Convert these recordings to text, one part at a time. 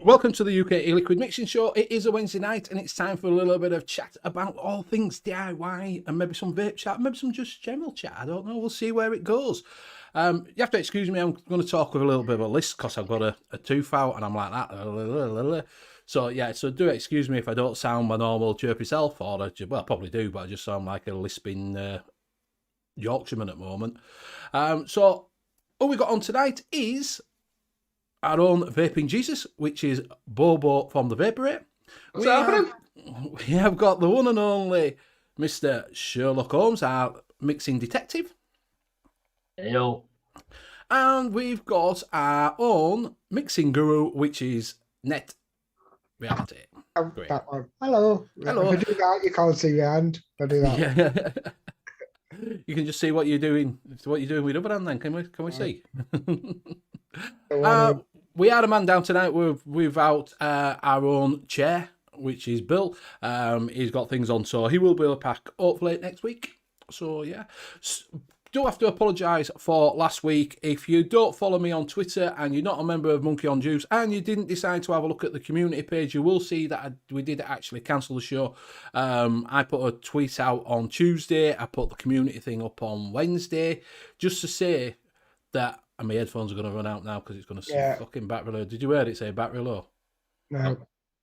Welcome to the U.K.E-Liquid Mixing Show. It is a Wednesday night and it's time for a little bit of chat about all things DIY and maybe some vape chat, maybe some just general chat. I don't know. We'll see where it goes. You have to excuse me. I'm going to talk with a little bit of a list because I've got a tooth out and I'm like that. So, yeah, so do excuse me if I don't sound my normal chirpy self, or well, I probably do, but I just sound like a lisping Yorkshireman at the moment. So, all we got on tonight is our own Vaping Jesus, which is Bobo from the Vaporate. What's happening? We have got the one and only Mr. Sherlock Holmes, our mixing detective. Heyo. And we've got our own mixing guru, which is Net Reality. That one. Hello. Hello. If I do that, you can't see your hand. I do that. Yeah. You can just see what you're doing. What you're doing with other hand. Then can we see? We had a man down tonight without our own chair, which is Bill. He's got things on, so he will be back hopefully next week. So yeah, do have to apologise for last week. If you don't follow me on Twitter and you're not a member of Monkey on Juice and you didn't decide to have a look at the community page, you will see that we did actually cancel the show. I put a tweet out on Tuesday. I put the community thing up on Wednesday, just to say that. And my headphones are going to run out now because it's going to fucking battery low. Did you hear it say battery low? No.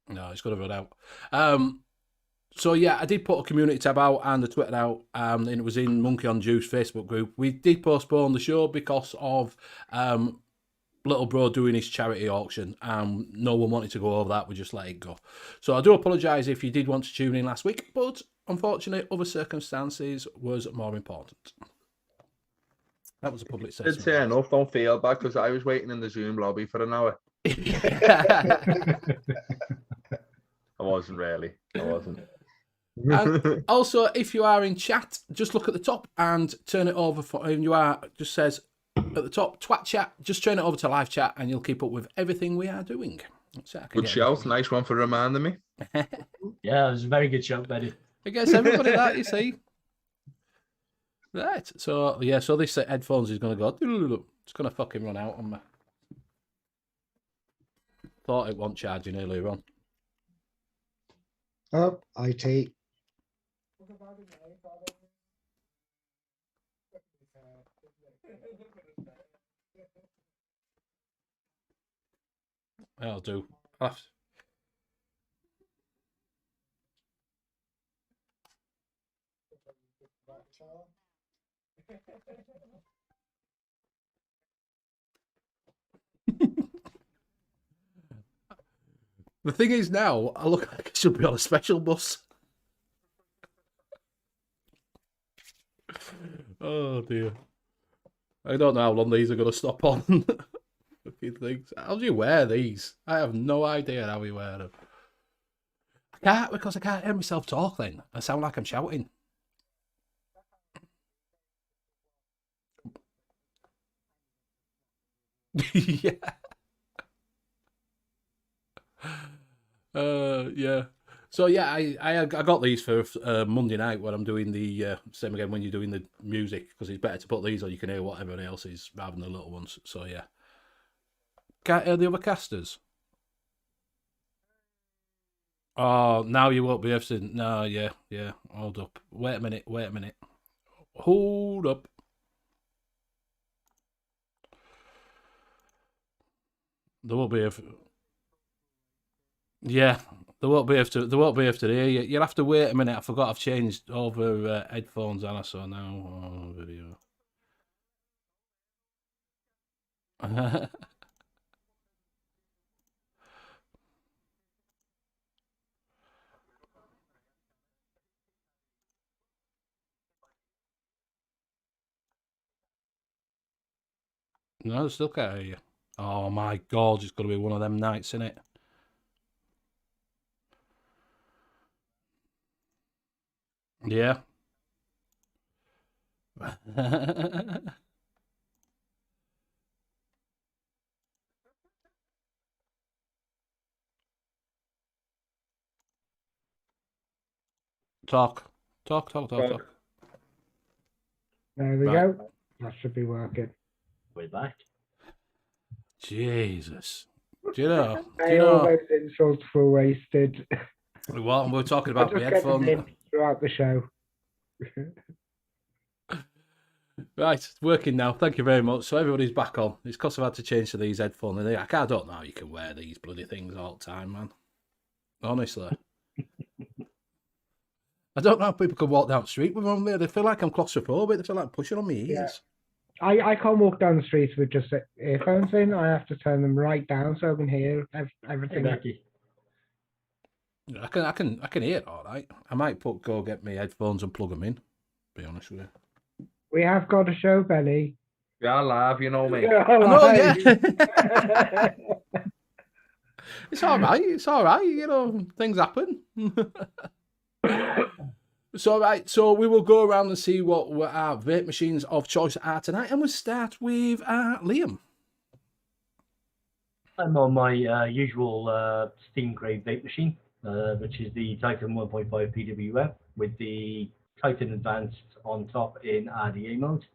No, it's going to run out. So, yeah, I did put a community tab out and a Twitter out, and it was in Monkey on Juice Facebook group. We did postpone the show because of little bro doing his charity auction, and no one wanted to go over that. We just let it go. So I do apologise if you did want to tune in last week, but unfortunately, other circumstances was more important. That was a public assessment. Did turn up, don't feel bad, because I was waiting in the Zoom lobby for an hour. I wasn't really. I wasn't. And also, if you are in chat, just look at the top and turn it over for, and you are, just says at the top, twat chat, just turn it over to live chat and you'll keep up with everything we are doing. Good shout. Nice one for reminding me. Yeah, it was a very good shout, Betty. I guess everybody that, you see. Right, so yeah, so this headphones is going to go, it's going to fucking run out on me. Thought it wasn't charging earlier on. Oh, IT. I'll do. The thing is now, I look like I should be on a special bus. Oh dear. I don't know how long these are going to stop on. A few things. How do you wear these? I have no idea how you wear them. I can't, because I can't hear myself talk then. I sound like I'm shouting. Yeah. Yeah. So yeah, I got these for Monday night when I'm doing the same again when you're doing the music, because it's better to put these on, you can hear what everyone else is rather than the little ones. So yeah. Can't hear the other casters. Oh, now you won't be able to. No, yeah. Hold up. Wait a minute. Hold up. There won't be a. Yeah, they won't be able to hear you. You'll have to wait a minute. I forgot I've changed over headphones, and so now video. No, I still can't hear you. Oh my God, it's going to be one of them nights, isn't it? Yeah. Talk. There we go. That should be working. We're back. Jesus. Do you know? Do Hey, you all know? those insults were wasted. What we're talking I about? just The get them headphones. in throughout the show. Right, it's working now. Thank you very much. So everybody's back on. It's because I've had to change to these headphones. I don't know how you can wear these bloody things all the time, man. Honestly. I don't know how people can walk down the street with them. They feel like I'm claustrophobic. They feel like I'm pushing on my ears. Yeah. I can't walk down the streets with just earphones in. I have to turn them right down so I can hear everything. Becky. I can hear it all right. I might go get my headphones and plug them in. Be honest with you. We have got a show, Benny. Yeah, live, you know me. I know, yeah. It's all right. It's all right. You know, things happen. So, right. So we will go around and see what our vape machines of choice are tonight, and we'll start with Liam. I'm on my usual steam grade vape machine, which is the Titan 1.5 PWM with the Titan Advanced on top in RDA mode.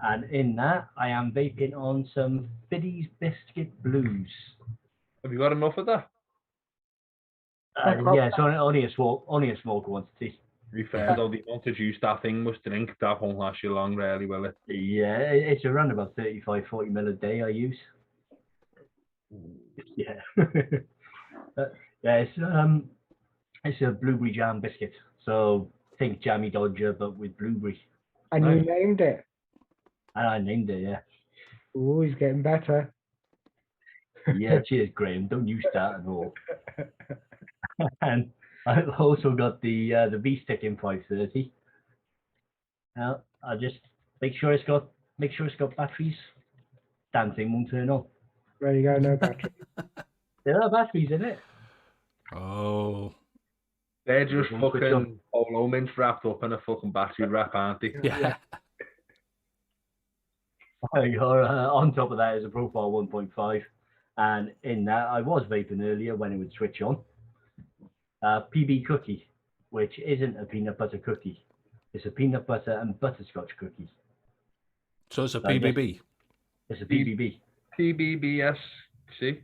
And in that, I am vaping on some Fiddy's Biscuit Blues. Have you got enough of that? Yeah, it's only a small quantity. To be fair, though, the amount of juice that thing must drink, that won't last you long, really, will it? Yeah, it's around about 35, 40 mil a day I use. Yeah. Yeah, it's a blueberry jam biscuit. So think Jammy Dodger, but with blueberry. And you named it. And I named it, yeah. Oh, he's getting better. Yeah, cheers, Graham. Don't use that at all. And I've also got the V-Stick in 530. Now I just make sure it's got batteries. Damn thing won't turn on. There you go, no battery. There are batteries in it. Oh, They're just fucking polo mints wrapped up in a fucking battery wrap, aren't they? yeah. On top of that is a Profile 1.5, and in that I was vaping earlier when it would switch on. PB cookie, which isn't a peanut butter cookie. It's a peanut butter and butterscotch cookie. So it's a PBB. It's a PBB. PBBS, see?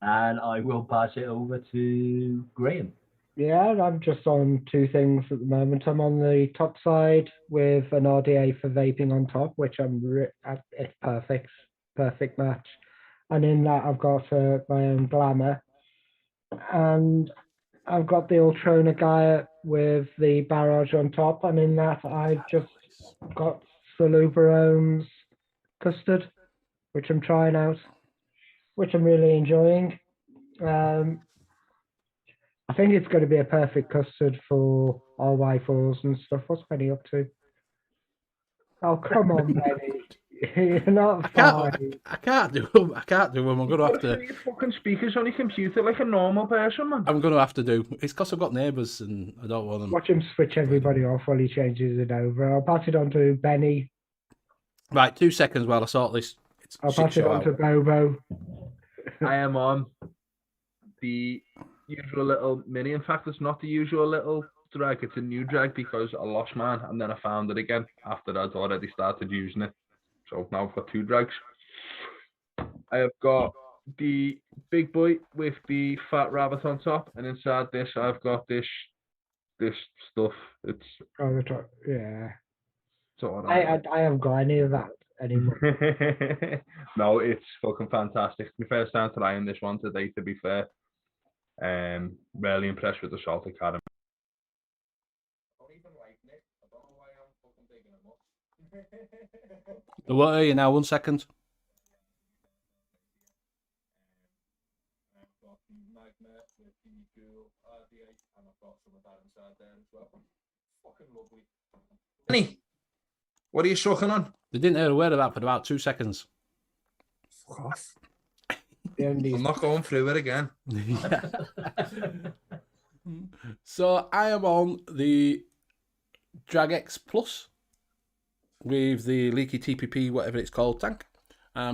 And I will pass it over to Graham. Yeah, I'm just on two things at the moment. I'm on the top side with an RDA for vaping on top, which it's perfect match. And in that, I've got my own Glamour, and I've got the Ultrona Gaia with the Barrage on top, and in that, I've just got Salubarome's Custard, which I'm trying out, which I'm really enjoying. I think it's going to be a perfect custard for RY4s and stuff. What's Benny up to? Oh, come on, Benny. You're not fine. I can't do them. I'm going to have to. Your fucking speakers on your computer like a normal person, man. I'm going to have to do. It's because I've got neighbours and I don't want them. Watch him switch everybody off while he changes it over. I'll pass it on to Benny. Right, 2 seconds while I sort this. I'll pass it on to Bobo. I am on the usual little mini. In fact, it's not the usual little drag. It's a new drag because I lost mine and then I found it again after I'd already started using it. So now I've got 2 drags. I have got the big boy with the fat rabbit on top, and inside this I've got this stuff. It's Yeah. sort of I haven't got any of that anymore. No, it's fucking fantastic. It's my first time trying this one today, to be fair. Really impressed with the salted caramel. What are you now? 1 second. Benny, what are you sucking on? They didn't hear a word of that for about 2 seconds. Fuck off. I'm I'm not going through it again. So I am on the Drag X Plus with the leaky TPP, whatever it's called, tank.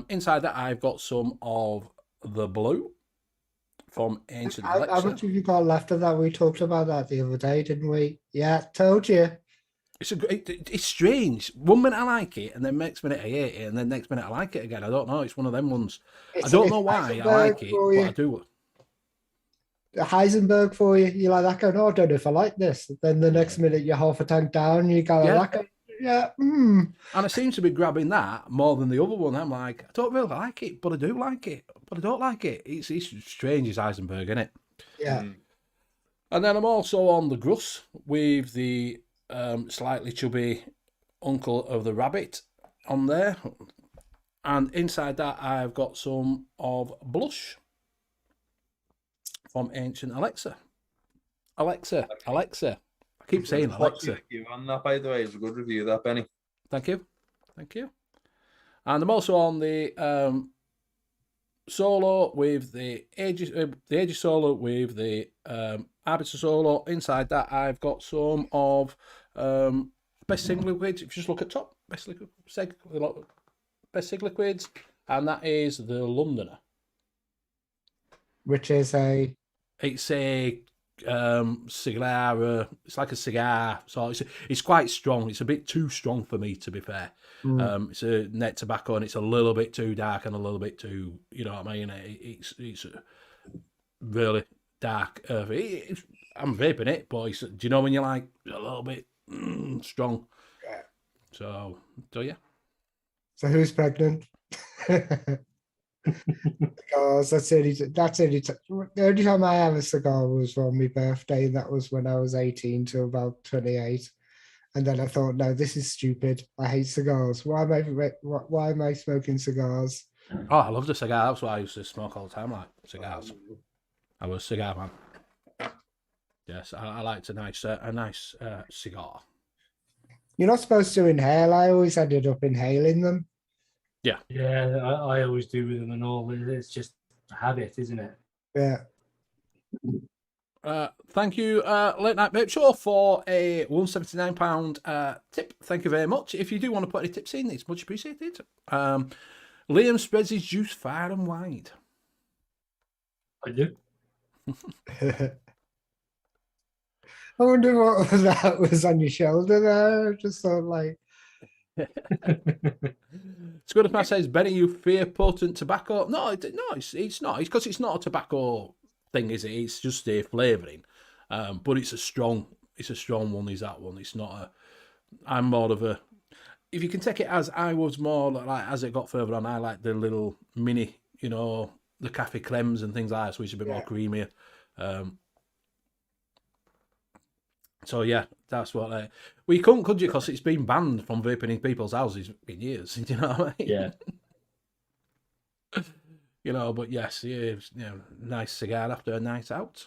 Inside that, I've got some of the blue from Ancient How Alexa. much have you got left of that? We talked about that the other day, didn't we? Yeah, told you. It's strange. 1 minute I like it, and then next minute I hate it, and then next minute I like it again. I don't know. It's one of them ones. I don't know why I like it, but I do. Heisenberg for you. You're like that going, oh, I don't know if I like this. Then the next minute you're half a tank down, you go, Yeah. like, yeah. Mm. And I seem to be grabbing that more than the other one. I'm like, I don't really like it, but I do like it. But I don't like it. It's strange as Heisenberg, isn't it? Yeah. And then I'm also on the grouse with the slightly chubby uncle of the rabbit on there. And inside that, I've got some of blush from Ancient Alexa. Alexa. I keep saying Alexa. Review on that, by the way. It's a good review, that, Benny. Thank you. And I'm also on the solo with the Aegis solo with the Arbiter solo. Inside that, I've got some of best sig liquids. If you just look at top, best sig liquids, and that is the Londoner, Which is it's a cigar. It's like a cigar, so it's quite strong. It's a bit too strong for me, to be fair. It's a net tobacco, and it's a little bit too dark and a little bit too, you know what I mean? It's really dark. I'm vaping it, but do you know when you're like a little bit strong? Yeah. So yeah. So who's pregnant? Cigars. The only time I had a cigar was on my birthday, and that was when I was 18 to about 28. And then I thought, no, this is stupid. I hate cigars. Why am I smoking cigars? Oh, I love the cigar. That's what I used to smoke all the time, like cigars. I was a cigar man. Yes, I liked a nice cigar. You're not supposed to inhale. I always ended up inhaling them. Yeah. Yeah, I always do with them and all. It's just a habit, isn't it? Yeah. Thank you, Late Night Vape Show, for a £179 tip. Thank you very much. If you do want to put any tips in, it's much appreciated. Liam spreads his juice far and wide. I do. I wonder what that was on your shoulder there. I just thought, like. Squidman says, Benny, you fear potent tobacco? No, it's not. It's because it's not a tobacco thing, is it? It's just a flavouring. But it's a strong one, is that one. It's not a... I'm more of a... If you can take it as I was more, like as it got further on, I like the little mini, you know, the cafe cremes and things like that, so it's a bit more creamier. So yeah, that's what we couldn't, could you? Because it's been banned from vaping in people's houses in years. Do you know what I mean? Yeah. You know, but yes, you know, nice cigar after a night out,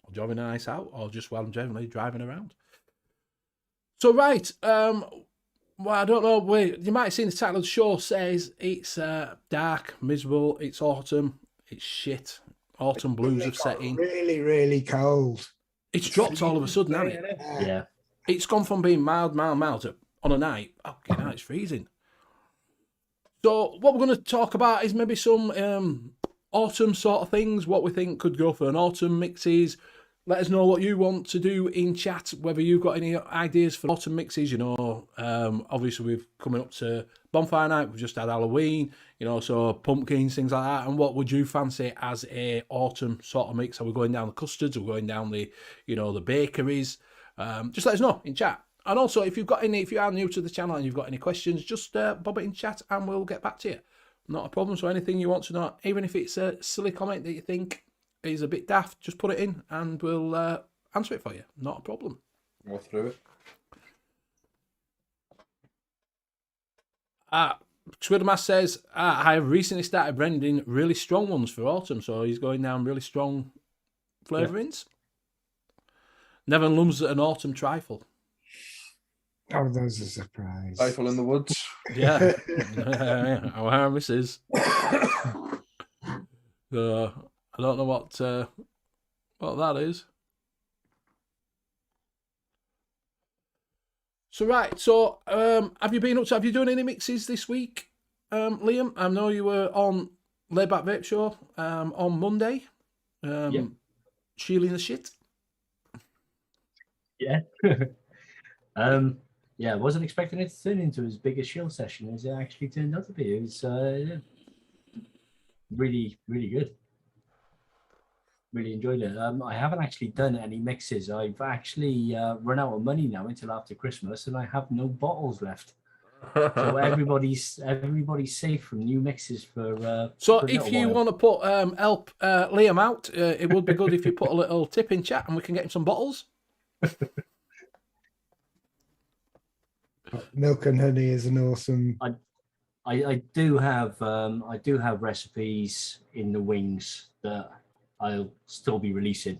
or driving a night out, or just while I'm generally driving around. So right, well, I don't know. You might have seen the title of the show says it's dark, miserable. It's autumn. It's shit. Autumn blues have set in. Really, really cold. It's dropped all of a sudden, hasn't it? Yeah. It's gone from being mild to, on a night. Okay, now it's freezing. So what we're going to talk about is maybe some autumn sort of things, what we think could go for an autumn mixes. Let us know what you want to do in chat, whether you've got any ideas for autumn mixes. You know, obviously we're coming up to Bonfire Night. We've just had Halloween, you know, so pumpkins, things like that. And what would you fancy as a autumn sort of mix? Are we going down the custards? Are we going down the, you know, the bakeries? Just let us know in chat. And also, if you are new to the channel and you've got any questions, just bob it in chat and we'll get back to you. Not a problem. So anything you want to know, even if it's a silly comment that you think is a bit daft, just put it in and we'll answer it for you. Not a problem. Go through it. Twiddermass says, I have recently started blending really strong ones for autumn, so he's going down really strong flavourings. Yeah. Never lums at an autumn trifle. Oh, those are a surprise. Trifle in the woods. Yeah. Our harvest is. I don't know what that is. So right, so have you done any mixes this week, Liam? I know you were on Layback Vape Show on Monday. Yep. Shielding the shit. Yeah. yeah, I wasn't expecting it to turn into as big a shill session as it actually turned out to be. It was really, really good. Really enjoyed it. I haven't actually done any mixes. I've actually run out of money now until after Christmas, and I have no bottles left. So everybody's safe from new mixes for. So for a if little you while. want to put help Liam out, it would be good if you put a little tip in chat and we can get him some bottles. Milk and honey is an awesome. I do have recipes in the wings that I'll still be releasing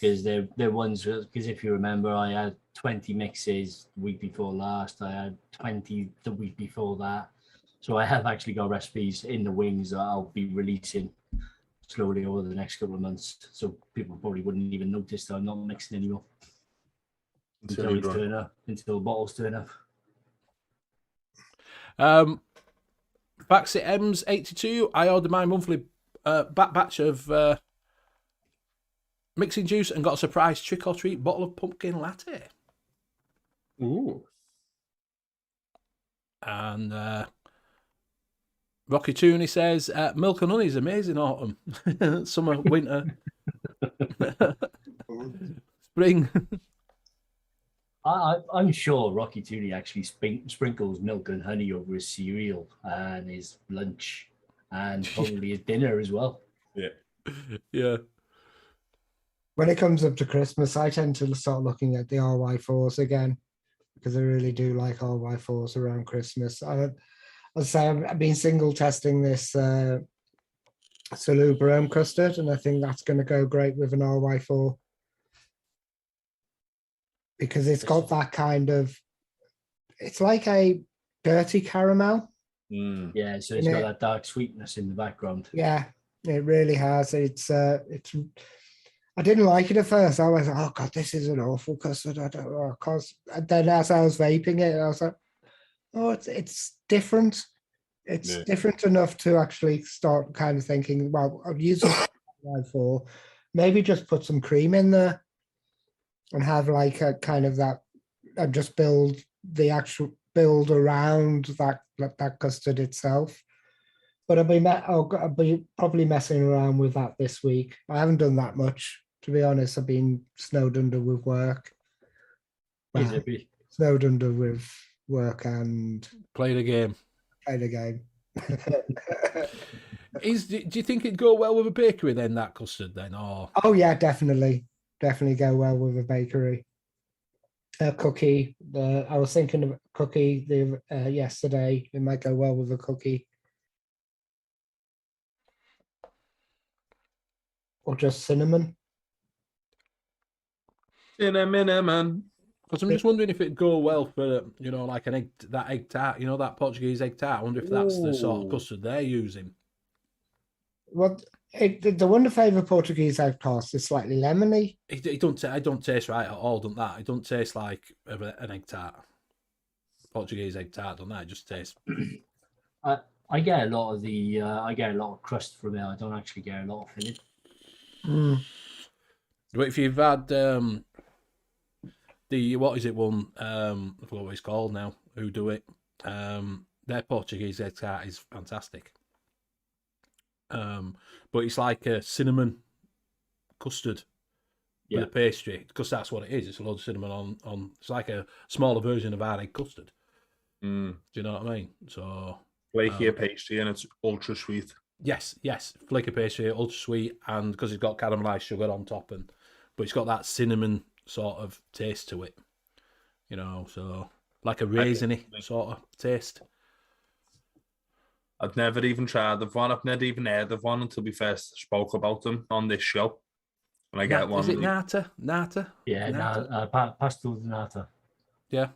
because they're ones because if you remember I had 20 mixes the week before last, I had 20 the week before that, so I have actually got recipes in the wings that I'll be releasing slowly over the next couple of months, so people probably wouldn't even notice that I'm not mixing anymore until the bottles turn up. Baxit M's 82. I ordered my monthly batch of mixing juice and got a surprise trick or treat bottle of pumpkin latte. Ooh. And Rocky Tooney says milk and honey is amazing autumn, summer, winter, spring. I'm sure Rocky Tooney actually sprinkles milk and honey over his cereal and his lunch and probably his dinner as well. Yeah. When it comes up to Christmas, I tend to start looking at the RY4s again because I really do like RY4s around Christmas. I'd say I've been single testing this Salubra custard, and I think that's going to go great with an RY4 because it's got that kind of, it's like a dirty caramel. Yeah, so it's got that dark sweetness in the background. Yeah, it really has. It's I didn't like it at first. I was like, oh God, this is an awful custard. I don't know. Cause then as I was vaping it, I was like, oh, it's different. It's different enough to actually start kind of thinking, well, I'll use it for maybe just put some cream in there and have like a kind of that, and just build around that custard itself. But I'll be probably messing around with that this week. I haven't done that much, to be honest. I've been snowed under with work. Snowed under with work and played a game. Do you think it'd go well with a bakery then, that custard then, or? Oh yeah, definitely go well with a bakery. A cookie. I was thinking of a cookie yesterday. It might go well with a cookie. Or just cinnamon. Cinnamon. Because I'm just wondering if it'd go well for, like an egg tart, that Portuguese egg tart. I wonder if that's the sort of custard they're using. Well, the one favourite Portuguese egg tart is slightly lemony. It don't taste right at all, don't that? It don't taste like an egg tart. Portuguese egg tart, don't that? It just tastes. I get a lot of crust from it. I don't actually get a lot of filling. But if you've had what is it one? I forgot what it's called now. Who do it? Their Portuguese egg tart is fantastic. But it's like a cinnamon custard with a pastry, because that's what it is. It's a load of cinnamon on. It's like a smaller version of our egg custard. Do you know what I mean? So flaky pastry and it's ultra sweet. Yes, flaky pastry, ultra sweet, and because it's got caramelized sugar on top, but it's got that cinnamon sort of taste to it. So like a raisiny sort of taste. I've never even tried of one. I've never even heard of one until we first spoke about them on this show. And I get one. Is it nata? Yeah, pastel de nata. Yeah.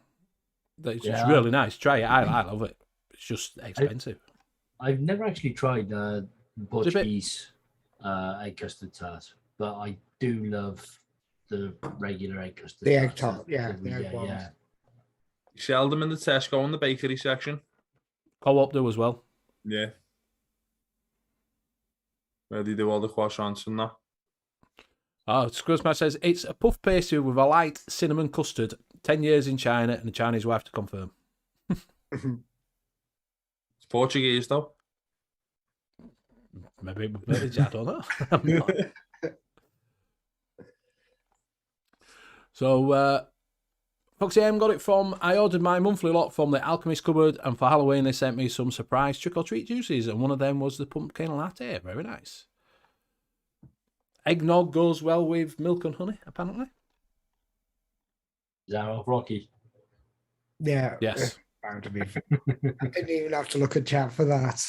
It's really nice. Try it. I love it. It's just expensive. I've never actually tried Portuguese egg custard tart, but I do love the regular egg custard. The egg tart, yeah. You sell them in the Tesco in the bakery section. Co-op do as well. Yeah. Where they do all the croissants and that. Oh, Squishment says it's a puff pastry with a light cinnamon custard 10 years in China, and the Chinese will have to confirm. It's Portuguese though. Maybe it was, I don't know. I'm not. So, Foxy M got it from, I ordered my monthly lot from the Alchemist Cupboard, and for Halloween they sent me some surprise trick-or-treat juices, and one of them was the pumpkin latte. Very nice. Eggnog goes well with milk and honey, apparently. Is that off Rocky? Yeah. Yes. Bound to be. I didn't even have to look at chat for that.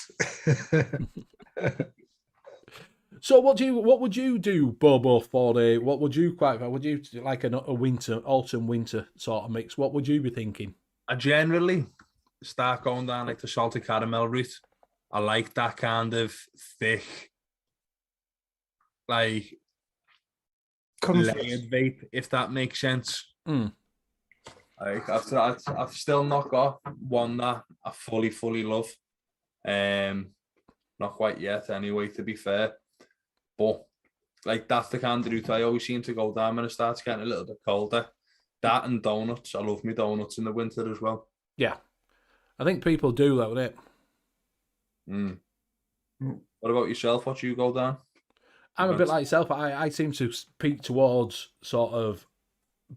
So what would you do, Bobo, for the, what would you qualify? Would you like a autumn winter sort of mix? What would you be thinking? I generally start going down like the salted caramel route. I like that kind of thick, like layered vape, if that makes sense. Mm. Like I've still not got one that I fully love. Not quite yet, anyway. To be fair, but like that's the kind of route I always seem to go down when it starts getting a little bit colder. That and donuts. I love me donuts in the winter as well. Yeah, I think people do that with it. Mm. What about yourself? What you go down? I'm a bit like yourself. I seem to peak towards sort of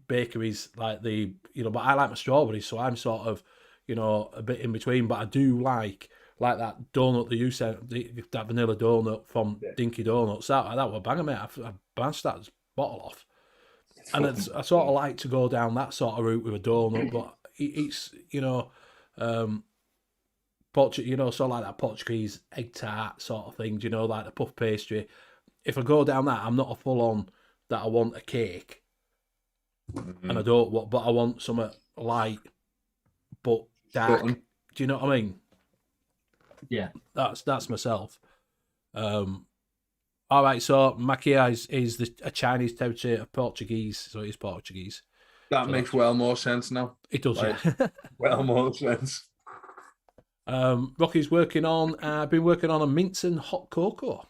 bakeries like the, but I like my strawberries, so I'm sort of, a bit in between. But I do like that donut that you sent, that vanilla donut from Dinky Donuts. That was a banger, mate. I bounced that bottle off. And I sort of like to go down that sort of route with a donut, but it's, sort of like that Portuguese egg tart sort of thing, like the puff pastry. If I go down that, I'm not a full on that I want a cake. Mm-hmm. And I don't want, but I want something light but dark. Do you know what I mean? Yeah. That's myself. All right, so Maquia is a Chinese territory of Portuguese, so it is Portuguese. That makes well more sense now. It does, like, yeah. well more sense. Rocky's been working on a mince and hot cocoa.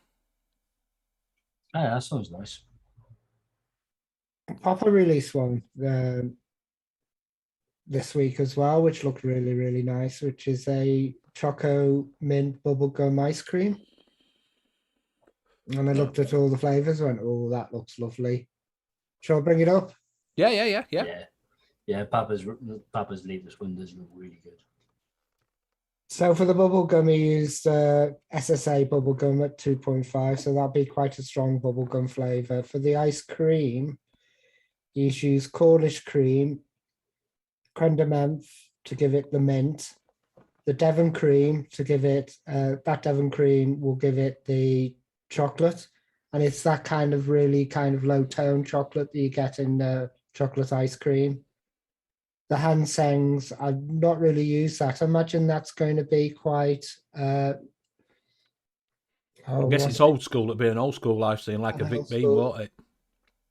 Oh, that sounds nice. Papa released one this week as well, which looked really, really nice, which is a choco mint bubblegum ice cream. And I looked at all the flavors and went, oh, that looks lovely. Shall I bring it up? Yeah. Yeah, Papa's latest one does look really good. So for the bubblegum, he used SSA bubblegum at 2.5, so that'd be quite a strong bubblegum flavor. For the ice cream, he's used Cornish cream, creme de menthe to give it the mint, the Devon cream to give it, that Devon cream will give it the chocolate, and it's that kind of really kind of low tone chocolate that you get in chocolate ice cream. The Hansengs, I've not really used that. I imagine that's going to be quite. I guess it's old school. It'd be an old school lifestyle, like a Vic Bean, won't it?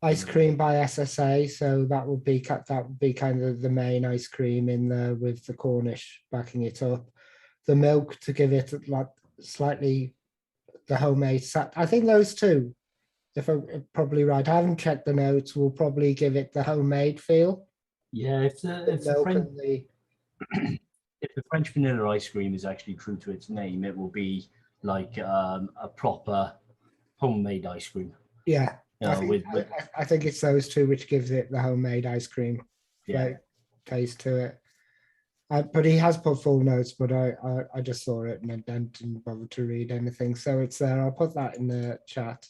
Ice cream by SSA, so that would be kind of the main ice cream in there with the Cornish backing it up. The milk to give it like slightly the homemade. I think those two, if I'm probably right, I haven't checked the notes, will probably give it the homemade feel. Yeah, if the French vanilla ice cream is actually true to its name, it will be like a proper homemade ice cream. Yeah, I think it's those two which gives it the homemade ice cream taste to it. But he has put full notes, but I just saw it and I didn't bother to read anything. So it's there. I'll put that in the chat.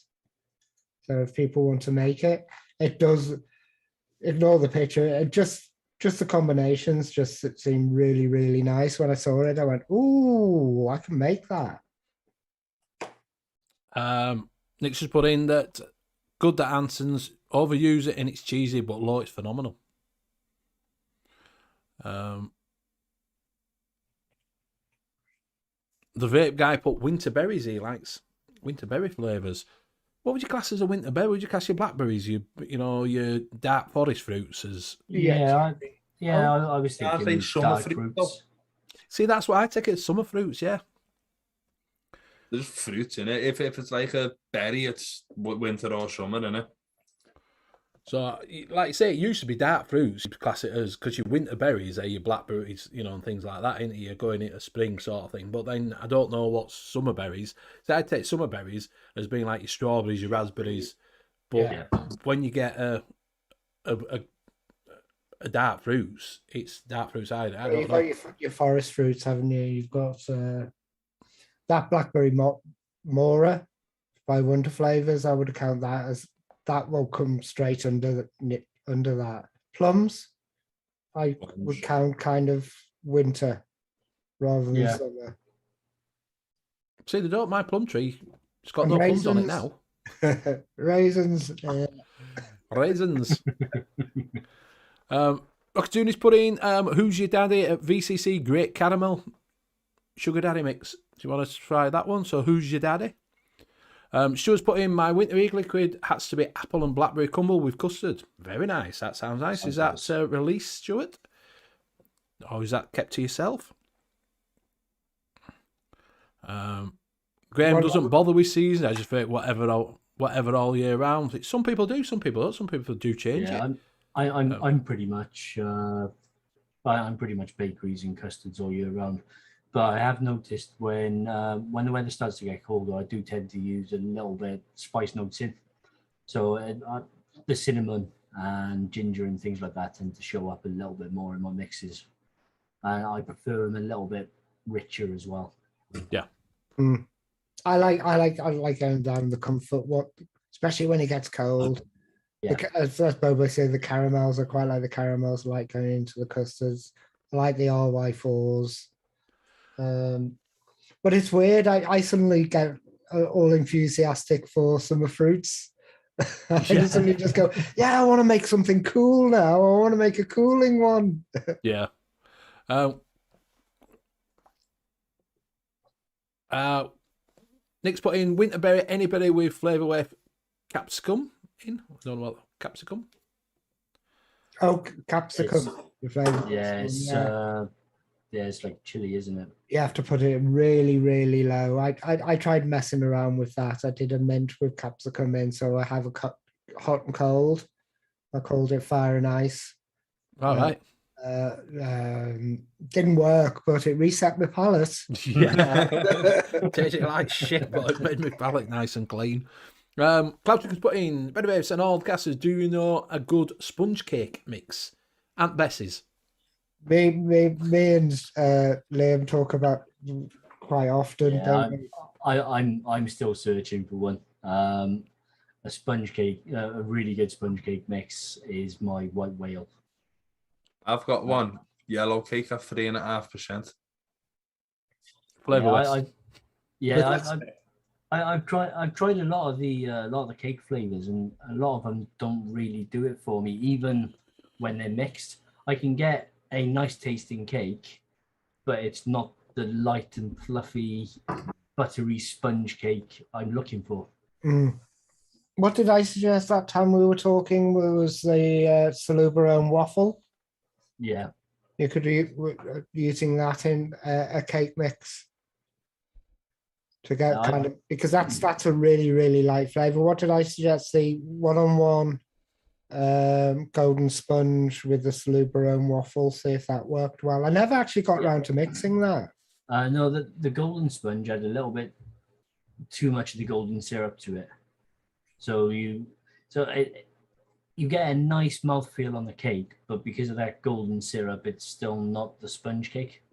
So if people want to make it, it does. Ignore the picture. It just the combinations just seem really, really nice. When I saw it, I went, "Ooh, I can make that." Nick's just put in that good that Anson's overuse it and it's cheesy, but low, it's phenomenal. The vape guy put winterberries. He likes winterberry flavors. What would you class as a winterberry? Would you class your blackberries, your dark forest fruits as? I was thinking I think summer fruits. See, that's what I take it as summer fruits. Yeah, there's fruits in it. If it's like a berry, it's winter or summer, isn't it? So, like you say, it used to be dark fruits. You'd class it as, because your winter berries are your blackberries, and things like that, ain't it? You're going into spring sort of thing. But then I don't know what summer berries. So I'd take summer berries as being like your strawberries, your raspberries. But when you get a dark fruits, it's dark fruits either. I don't You've know. got your forest fruits, haven't you? You've got that blackberry mora by Wonder Flavors. I would account that as that will come straight under that. Plums, I would count kind of winter rather than summer. See, they don't. My plum tree, it's got no plums on it now. Raisins. Raisins. Rockatooni's put in, who's your daddy at VCC Great Caramel Sugar Daddy Mix? Do you want to try that one? So, who's your daddy? Stuart's put in, my Winterberry has to be apple and blackberry crumble with custard. Very nice. That sounds nice. Is that released, Stuart? Or is that kept to yourself? Graham doesn't bother with season. I just think whatever all year round. Some people do, some people don't. Some people do change it. I'm pretty much bakeries and custards all year round. But I have noticed when the weather starts to get colder, I do tend to use a little bit spice notes in. So the cinnamon and ginger and things like that tend to show up a little bit more in my mixes, and I prefer them a little bit richer as well. Yeah. I like going down the comfort one, especially when it gets cold. Yeah. As Bobo said, the caramels are quite like the caramels. I like going into the custards. I like the RY4s. But it's weird. I suddenly get all enthusiastic for summer fruits. I suddenly just go, yeah, I want to make something cool now. I want to make a cooling one. Yeah. Nick's put in Winterberry, anybody with flavour with capsicum in? I don't know what capsicum. Oh, capsicum. It's like chili, isn't it? You have to put it really, really low. I tried messing around with that. I did a mint with capsicum in, so I have a hot and cold. I called it fire and ice. All right. Didn't work, but it reset my palate. Yeah. Tasted like shit, but it made my palate nice and clean. Cloud's put in, better waves and all gases, do you know a good sponge cake mix? Aunt Bessie's. Me and Liam talk about quite often. I'm still searching for one. A sponge cake, a really good sponge cake mix is my white whale. I've got one yellow cake at 3.5%. Flavourless. I've tried a lot of the cake flavors, and a lot of them don't really do it for me. Even when they're mixed, I can get a nice tasting cake, but it's not the light and fluffy, buttery sponge cake I'm looking for. What did I suggest that time we were talking? Was the Salubarone waffle? Yeah, you could be using that in a cake mix to get kind of, because that's a really, really light flavor. What did I suggest? The one-on-one golden sponge with the Salubarone waffle. See if that worked well. I never actually got around to mixing that. No, the golden sponge had a little bit too much of the golden syrup to it, so you get a nice mouthfeel on the cake, but because of that golden syrup, it's still not the sponge cake.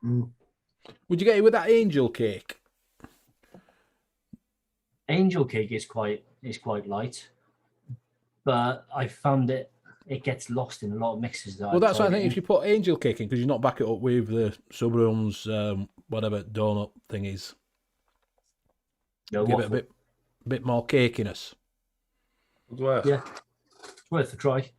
Would you get it with that angel cake? Angel cake is quite light, but I found it gets lost in a lot of mixes. Well, that's why I think if you put angel cake in, because you're not back it up with the Subaru's whatever donut thing is, give it a bit more cakiness. Yeah, it's worth a try.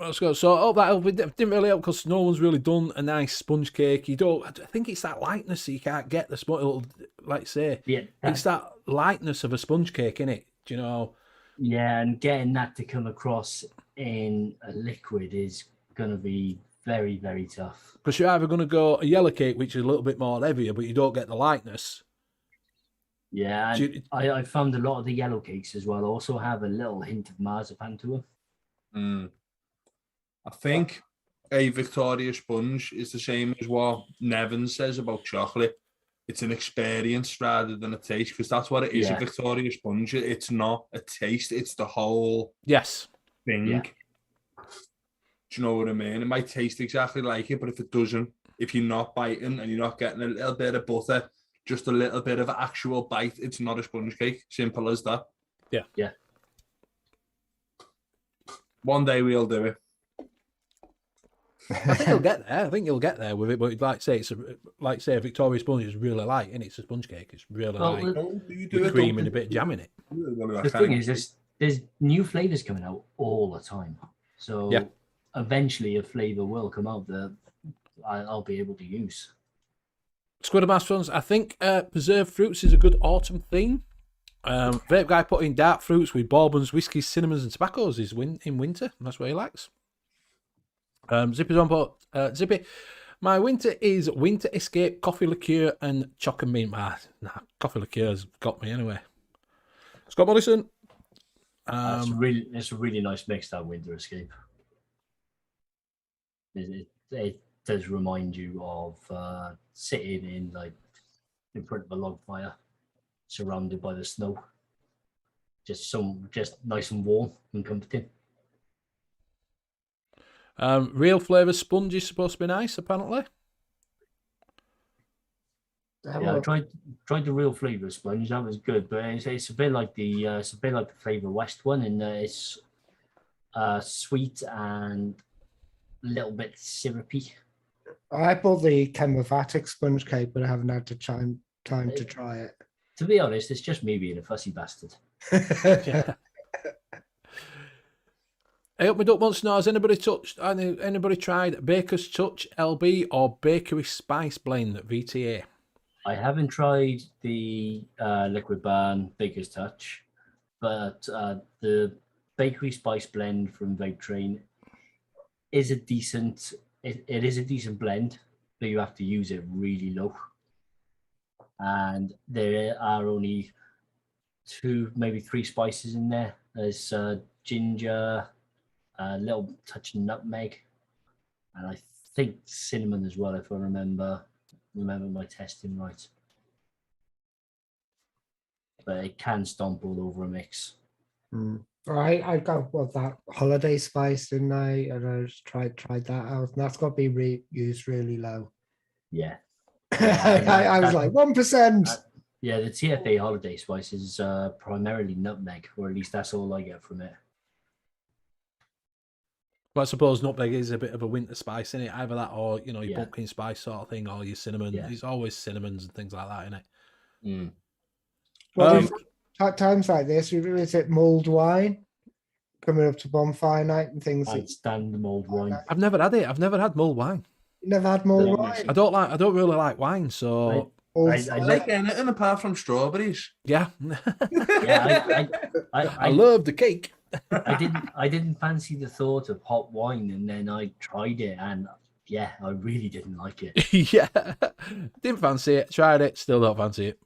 Let's go. So that didn't really help because no one's really done a nice sponge cake. I think it's that lightness that you can't get the sponge. Like I say, it's that lightness of a sponge cake, innit? Do you know? Yeah, and getting that to come across in a liquid is going to be very, very tough. Because you're either going to go a yellow cake, which is a little bit more heavier, but you don't get the lightness. Yeah, Do and you- I found a lot of the yellow cakes as well also have a little hint of marzipan to them. I think a Victoria sponge is the same as what Nevin says about chocolate. It's an experience rather than a taste, because that's what it is. Yeah. A Victoria sponge, it's not a taste, it's the whole Yes. thing. Yeah. Do you know what I mean? It might taste exactly like it, but if it doesn't, if you're not biting and you're not getting a little bit of butter, just a little bit of actual bite, it's not a sponge cake. Simple as that. Yeah. Yeah. One day we'll do it. I think you'll get there. I think you'll get there with it. But like say, a Victoria sponge is really light, and it's a sponge cake. It's really Well, light You do with it, cream don't and a you? bit of jam in it. The thing is, there's new flavors coming out all the time. So Yeah. eventually a flavor will come out that I'll be able to use. Squid and Mash Funs. I think preserved fruits is a good autumn theme. Vape Guy put in dark fruits with bourbons, whiskies, cinnamons, and tobaccos is in winter. That's what he likes. Zippy's on put Zippy. My winter is winter escape, coffee liqueur, and choc and mint. Nah, coffee liqueur's got me anyway. Scott Morrison. It's a really nice mix, that winter escape. It does remind you of sitting in front of a log fire, surrounded by the snow. Just nice and warm and comforting. Real flavour sponge is supposed to be nice, apparently. Yeah, I tried the real flavor sponge. That was good, but it's a bit like the Flavor West one, and it's sweet and a little bit syrupy. I bought the Chemovatic sponge cake, but I haven't had the time to try it. To be honest, it's just me being a fussy bastard. Yeah. I hope my duck wants to know, has anybody tried Baker's Touch LB or Bakery Spice Blend VTA? I haven't tried the Liquid Barn Baker's Touch, but the Bakery Spice Blend from Vape Train is a decent. It is a decent blend, but you have to use it really low. And there are only 2, maybe 3 spices in there. There's ginger, a little touch of nutmeg, and I think cinnamon as well, if I remember my testing right. But it can stomp all over a mix. I got that holiday spice, didn't I? And I just tried that out, and that's got to be used really low. Yeah. I was like 1%. Yeah, the TFA holiday spice is primarily nutmeg, or at least that's all I get from it. Well, I suppose nutmeg is a bit of a winter spice, isn't it? Either that or, your Yeah. pumpkin spice sort of thing, or your cinnamon. Yeah. It's always cinnamons and things like that, isn't it? Well, at times like this, is it mulled wine coming up to bonfire night and things? I'd stand the mulled wine. I've never had it. I've never had mulled wine. You never had mulled Goodness. wine? I don't really like wine, so Mulled I cider? Like anything apart from strawberries. yeah. Yeah, I love the cake. I didn't fancy the thought of hot wine, and then I tried it, and yeah, I really didn't like it. Yeah. Didn't fancy it. Tried it. Still don't fancy it.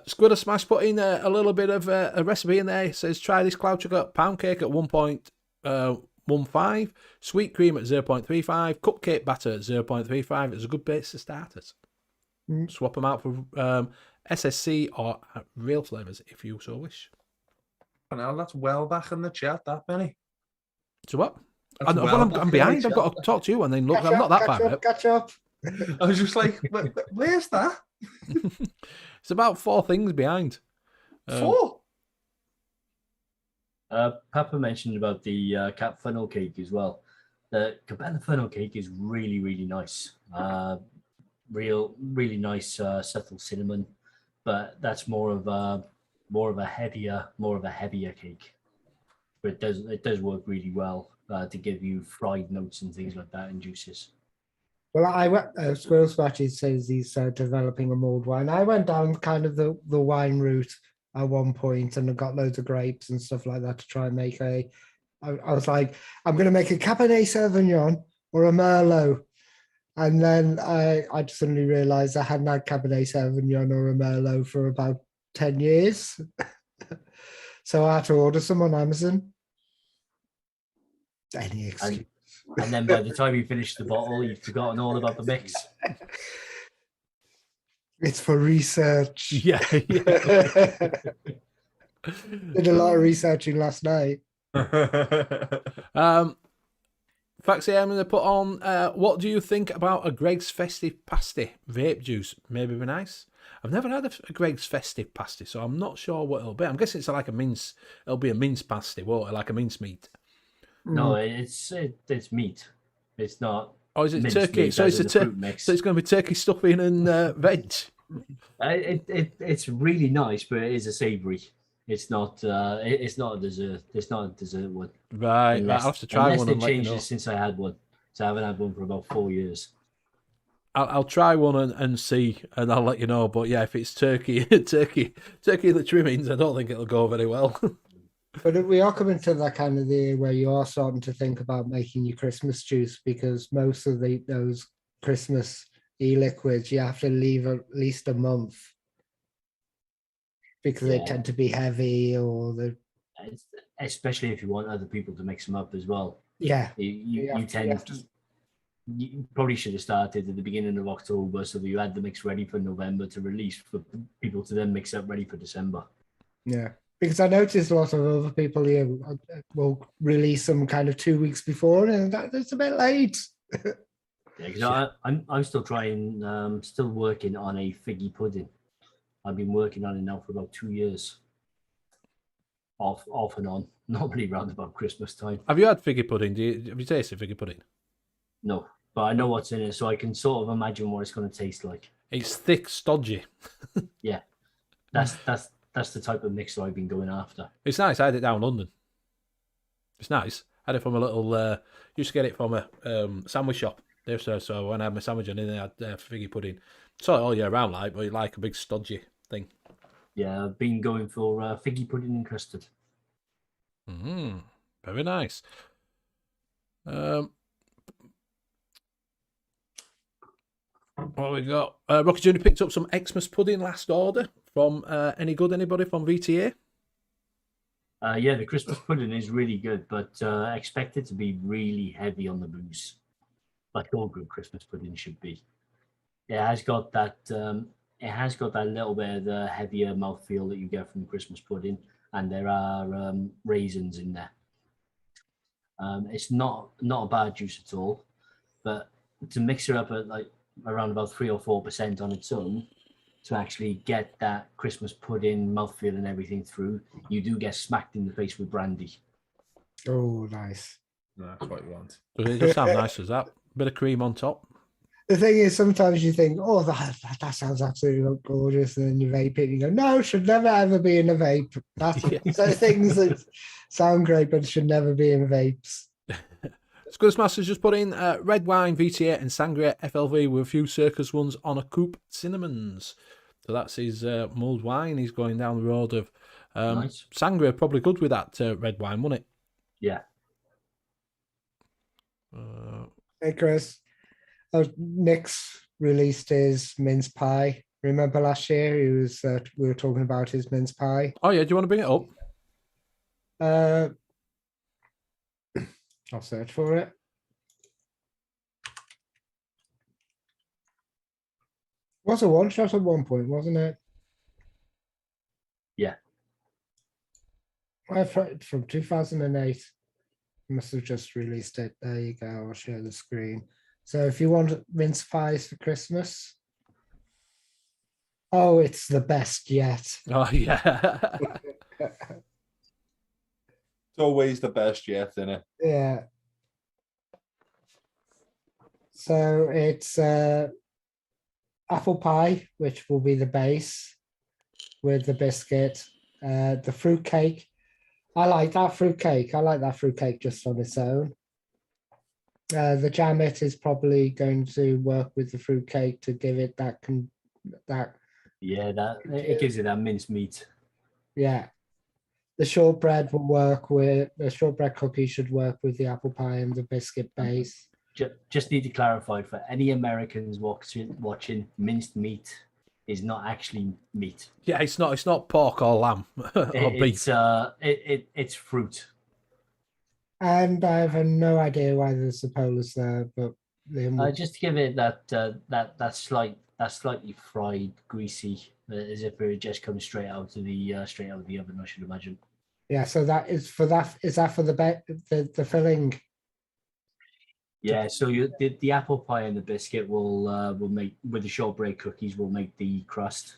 Squidder Smash put in a little bit of a recipe in there. It says, try this cloud chocolate pound cake at 1.15, sweet cream at 0.35, cupcake batter at 0.35. It's a good base to starters. Swap them out for SSC or real flavours if you so wish. Now that's well back in the chat, that Benny. So what? That's Well, well I'm back in behind. the I've got to talk to you and then look. Catch I'm not that up, far out. catch up. I was just like, where's that? It's about 4 things behind. 4? Papa mentioned about the cap funnel cake as well. The Cabana funnel cake is really, really nice. Really nice subtle cinnamon, but that's more of a heavier cake. But it does work really well to give you fried notes and things like that and juices. Well, I went. Squirrel Scratchy says he's developing a mulled wine. I went down kind of the wine route at one point, and I got loads of grapes and stuff like that to try and make I was like, I'm going to make a Cabernet Sauvignon or a Merlot, And then I suddenly realised I hadn't had Cabernet Sauvignon or a Merlot for about 10 years. So I had to order some on Amazon. Any excuse. And then by the time you finish the bottle, you've forgotten all about the mix. It's for research. Yeah. Did a lot of researching last night. Faxi, I'm going to put on, what do you think about a Greg's Festive Pasty vape juice? Maybe be nice. I've never had a Greg's Festive Pasty, so I'm not sure what it'll be. I'm guessing it's like a mince. It'll be a mince pasty, won't it? Like a mince meat. No, it's meat. It's not. Oh, is it minced turkey? meat So as it's in the fruit mix. so it's going to be turkey stuffing and veg. It's really nice, but it is a savoury. It's not. It's not a dessert. It's not a dessert one. Right. I'll have to try one Unless and they let you changed know. it since I had one. So I haven't had one for about 4 years. I'll try one and see, and I'll let you know. But yeah, if it's turkey and the trimmings, I don't think it'll go very well. But we are coming to that kind of the year where you are starting to think about making your Christmas juice, because most of those Christmas e-liquids you have to leave at least a month because they tend to be heavy, or Especially if you want other people to mix them up as well. yeah. You probably should have started at the beginning of October so that you had the mix ready for November to release for people to then mix up ready for December. Yeah, because I noticed a lot of other people here will release them kind of 2 weeks before, and that's a bit late. Yeah, because I'm still trying, still working on a figgy pudding. I've been working on it now for about 2 years. Off and on, normally around about Christmas time. Have you had figgy pudding? Have you tasted figgy pudding? No, but I know what's in it, so I can sort of imagine what it's going to taste like. It's thick, stodgy. Yeah, that's the type of mix that I've been going after. It's nice. I had it down London. It's nice. I had it from a little. Used to get it from a sandwich shop. There, so when I had my sandwich and then I had figgy pudding. Saw it all year round, but like a big stodgy thing. Yeah, I've been going for figgy pudding and custard. Very nice. What we got? Rocky Junior picked up some Xmas pudding last order from any good? Anybody from VTA? Yeah, the Christmas pudding is really good, but expect it to be really heavy on the booze, like all good Christmas pudding should be. It has got that. It has got that little bit of the heavier mouthfeel that you get from Christmas pudding, and there are raisins in there. It's not a bad juice at all, but to mix it up at like around about 3 or 4% on its own, to actually get that Christmas pudding mouthfeel and everything through, you do get smacked in the face with brandy. Oh, nice. That's what you want. Does it just sound nice as that? Bit of cream on top. The thing is, sometimes you think, oh, that sounds absolutely gorgeous, and then you vape it and you go, no, it should never ever be in a vape. That's so things that sound great but should never be in vapes. Scudder's Masters just put in red wine, VTA and Sangria FLV with a few circus ones on a coupe cinnamons. So that's his mulled wine. He's going down the road of Nice. Sangria, probably good with that red wine, wouldn't it? Yeah. Hey, Chris. Nick's released his mince pie. Remember last year he was we were talking about his mince pie. Oh yeah, do you want to bring it up? I'll search for it. Was a one shot at one point, wasn't it? Yeah. From 2008. Must have just released it. There you go. I'll share the screen. So if you want mince pies for Christmas, oh, it's the best yet. Oh yeah. It's always the best yet, isn't it? Yeah. So it's apple pie, which will be the base with the biscuit, the fruit cake. I like that fruit cake. I like that fruit cake just on its own. The jammet is probably going to work with the fruit cake to give it that. Yeah, it gives you that minced meat. Yeah. The shortbread will work with the shortbread cookie should work with the apple pie and the biscuit base. just need to clarify for any Americans watching, minced meat is not actually meat. Yeah, it's not pork or lamb or beef. It's fruit. And I have no idea why there's the polars there, but Just to give it that slightly fried, greasy, as if it just comes straight out of the oven, I should imagine. yeah. So that is for that. Is that for the filling? Yeah. So the apple pie and the biscuit will make, with the shortbread cookies, will make the crust.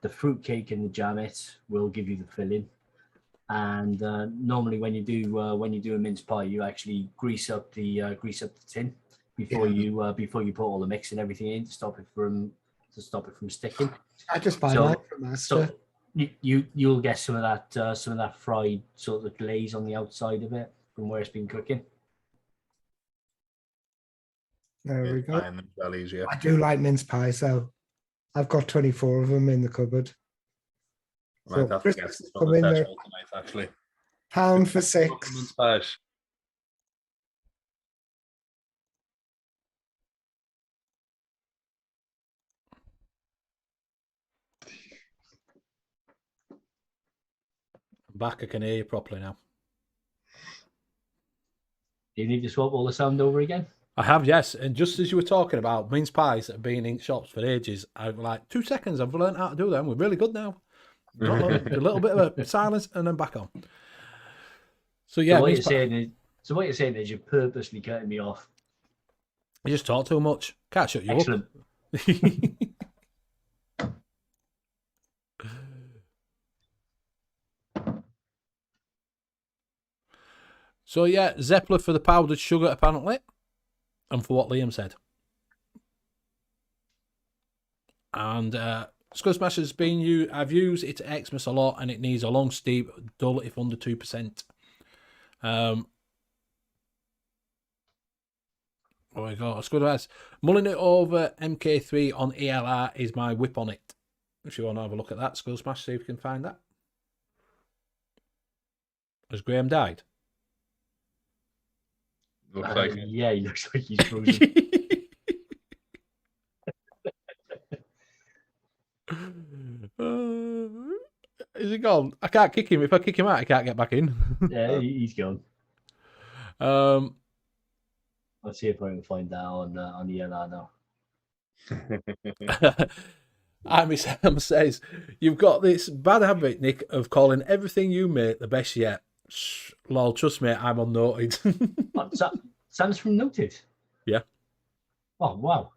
The fruit cake and the jammet will give you the filling. And normally, when you do a mince pie, you actually grease up the tin before you put all the mix and everything in to stop it from sticking. I just buy mine from Master. So you'll get some of that fried sort of glaze on the outside of it from where it's been cooking. There we go. And well easier. I do like mince pie, so I've got 24 of them in the cupboard. So Christmas is coming there. Actually. £1 for 6. Mince pies. I'm back. I can hear you properly now. Do you need to swap all the sound over again? I have, yes. And just as you were talking about mince pies that have been in shops for ages, I'm like, 2 seconds, I've learned how to do them. We're really good now. A little bit of a silence and then back on. So yeah, so what you're saying is you're purposely cutting me off. You just talk too much. Can't shut you Excellent. up. So yeah, Zeppler for the powdered sugar apparently, and for what Liam said. And Scud Smasher's I've used it at Xmas a lot, and it needs a long steep, dull if under 2%. Oh my god, Scud Smash. Mulling it over MK3 on ELR is my whip on it. If you want to have a look at that, Scud Smash, see if you can find that. Has Graham died? Looks like it. Yeah, he looks like he's frozen. Is he gone? I can't kick him. If I kick him out, I can't get back in. Yeah, he's gone. Let's see if I can find that on ELR now. Sam says, you've got this bad habit, Nick, of calling everything you make the best yet. Lol, trust me, I'm unnoted. Sam's from Noted? Yeah. Oh, wow.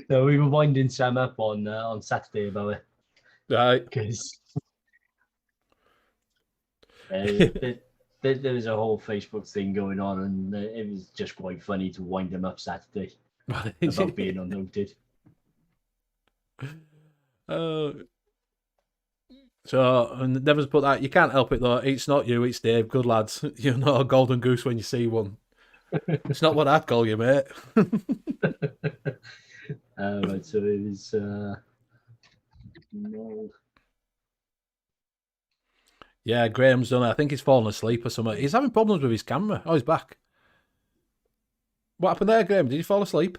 No, we were winding Sam up on Saturday about it. Right. Because there was a whole Facebook thing going on, and it was just quite funny to wind him up Saturday about being unnoted. So, and Never's put that, you can't help it though, it's not you, it's Dave, good lads. You're not a golden goose when you see one. It's not what I'd call you, mate. Right, so it was no. Yeah, Graham's done it. I think he's fallen asleep or something. He's having problems with his camera. Oh, he's back. What happened there, Graham? Did you fall asleep?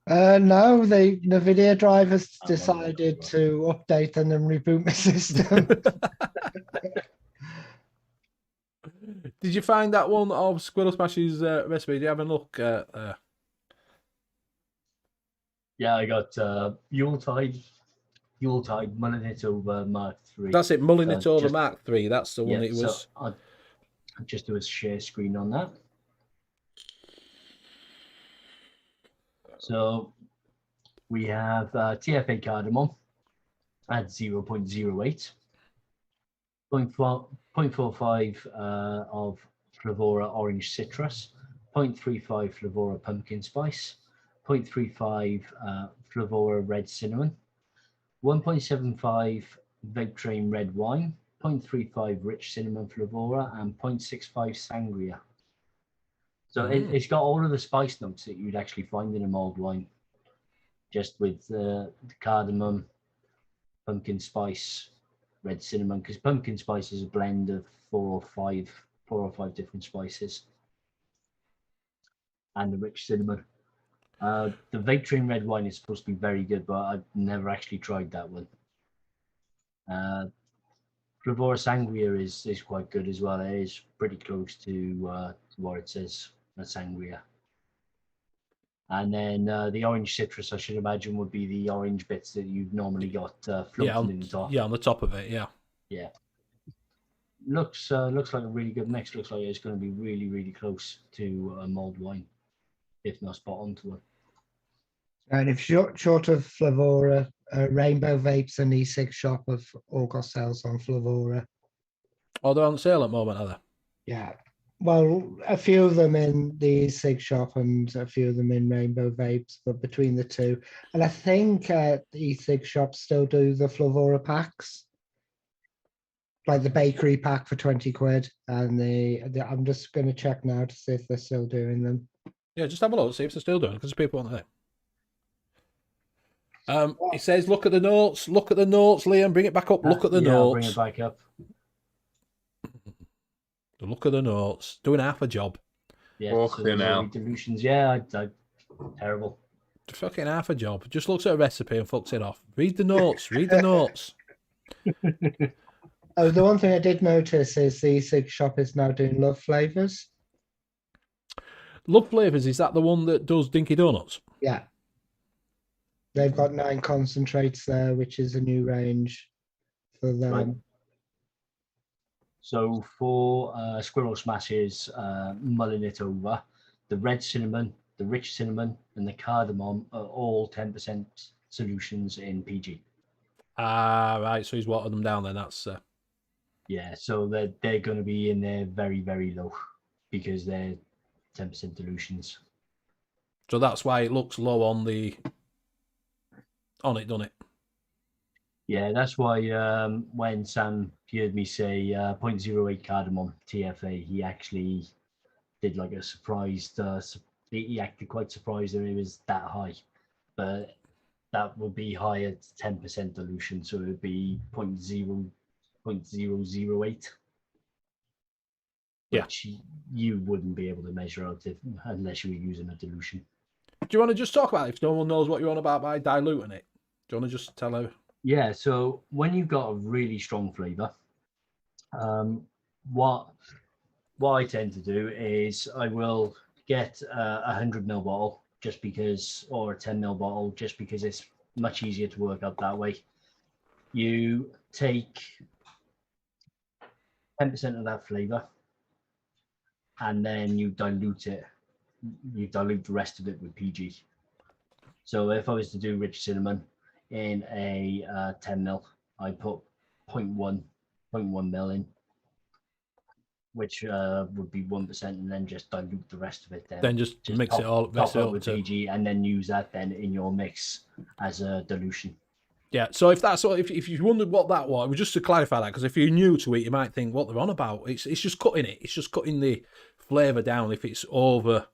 No, the NVIDIA drivers decided to update and then reboot my system. Did you find that one of Squirrel Smash's recipe? Did you have a look? Yeah, I got Yuletide mulling it over Mark III. That's it, mulling it over Mark III. That's the one it was. So I'll just do a share screen on that. So we have TFA cardamom at 0.08, 0.45 of Flavora orange citrus, 0.35 Flavora pumpkin spice, 0.35 Flavora red cinnamon, 1.75 Vape Train red wine, 0.35 rich cinnamon Flavora, and 0.65 sangria. So it's got all of the spice notes that you'd actually find in a mulled wine, just with the cardamom, pumpkin spice, red cinnamon, because pumpkin spice is a blend of four or five different spices. and the rich cinnamon. The Vape Train red wine is supposed to be very good, but I've never actually tried that one. Flavora Sangria is quite good as well. It is pretty close to what it says, a Sangria. And then the orange citrus, I should imagine, would be the orange bits that you've normally got floating in the top. Yeah, on the top of it, yeah. Yeah. Looks like a really good mix. Looks like it's going to be really, really close to a mulled wine, if not spot on to it. And if short of Flavora, Rainbow Vapes and E6 shop have all got sales on Flavora. Oh, they're on sale at the moment, are they? Yeah. Well, a few of them in the E6 shop and a few of them in Rainbow Vapes, but between the two. And I think the E6 shops still do the Flavora packs. Like the bakery pack for 20 quid. And I'm just going to check now to see if they're still doing them. Yeah, just have a look, see if they're still doing it, because people want to. It says, look at the notes, Liam, bring it back up, look at the notes. Bring it back up. Look at the notes, doing half a job. Yeah, so dilutions, yeah, terrible. Fucking half a job, just looks at a recipe and fucks it off. Read the notes, read the notes. Oh, the one thing I did notice is the E6 shop is now doing Love Flavors. Love Flavors, is that the one that does Dinky Donuts? Yeah. They've got 9 concentrates there, which is a new range for them. Right. So for Squirrel Smashes, mulling it over, the red cinnamon, the rich cinnamon, and the cardamom are all 10% solutions in PG. Ah, right. So he's watered them down then. That's yeah. So they're going to be in there very, very low because they're 10% dilutions. So that's why it looks low on it, doesn't it? Yeah, that's why when Sam heard me say 0.08 cardamom TFA, he actually did like a surprised. He acted quite surprised that it was that high, but that would be higher at 10% dilution, so it would be 0.008. Yeah, which you wouldn't be able to measure out unless you were using a dilution. Do you want to just talk about it if no one knows what you're on about by diluting it? Do you want to just tell her? Yeah, so when you've got a really strong flavour, what I tend to do is I will get a 100ml bottle just because, or a 10ml bottle just because it's much easier to work out that way. You take 10% of that flavour and then you dilute it. You dilute the rest of it with PG. So if I was to do rich cinnamon in a 10ml, I put 0.1 ml in, which would be 1%, and then just dilute the rest of it. Then just mix it all, mix it up with PG, and then use that then in your mix as a dilution. Yeah. So if that's what, if you wondered what that was, just to clarify that, because if you're new to it, you might think what they're on about. It's just cutting it. It's just cutting the flavour down. If it's over,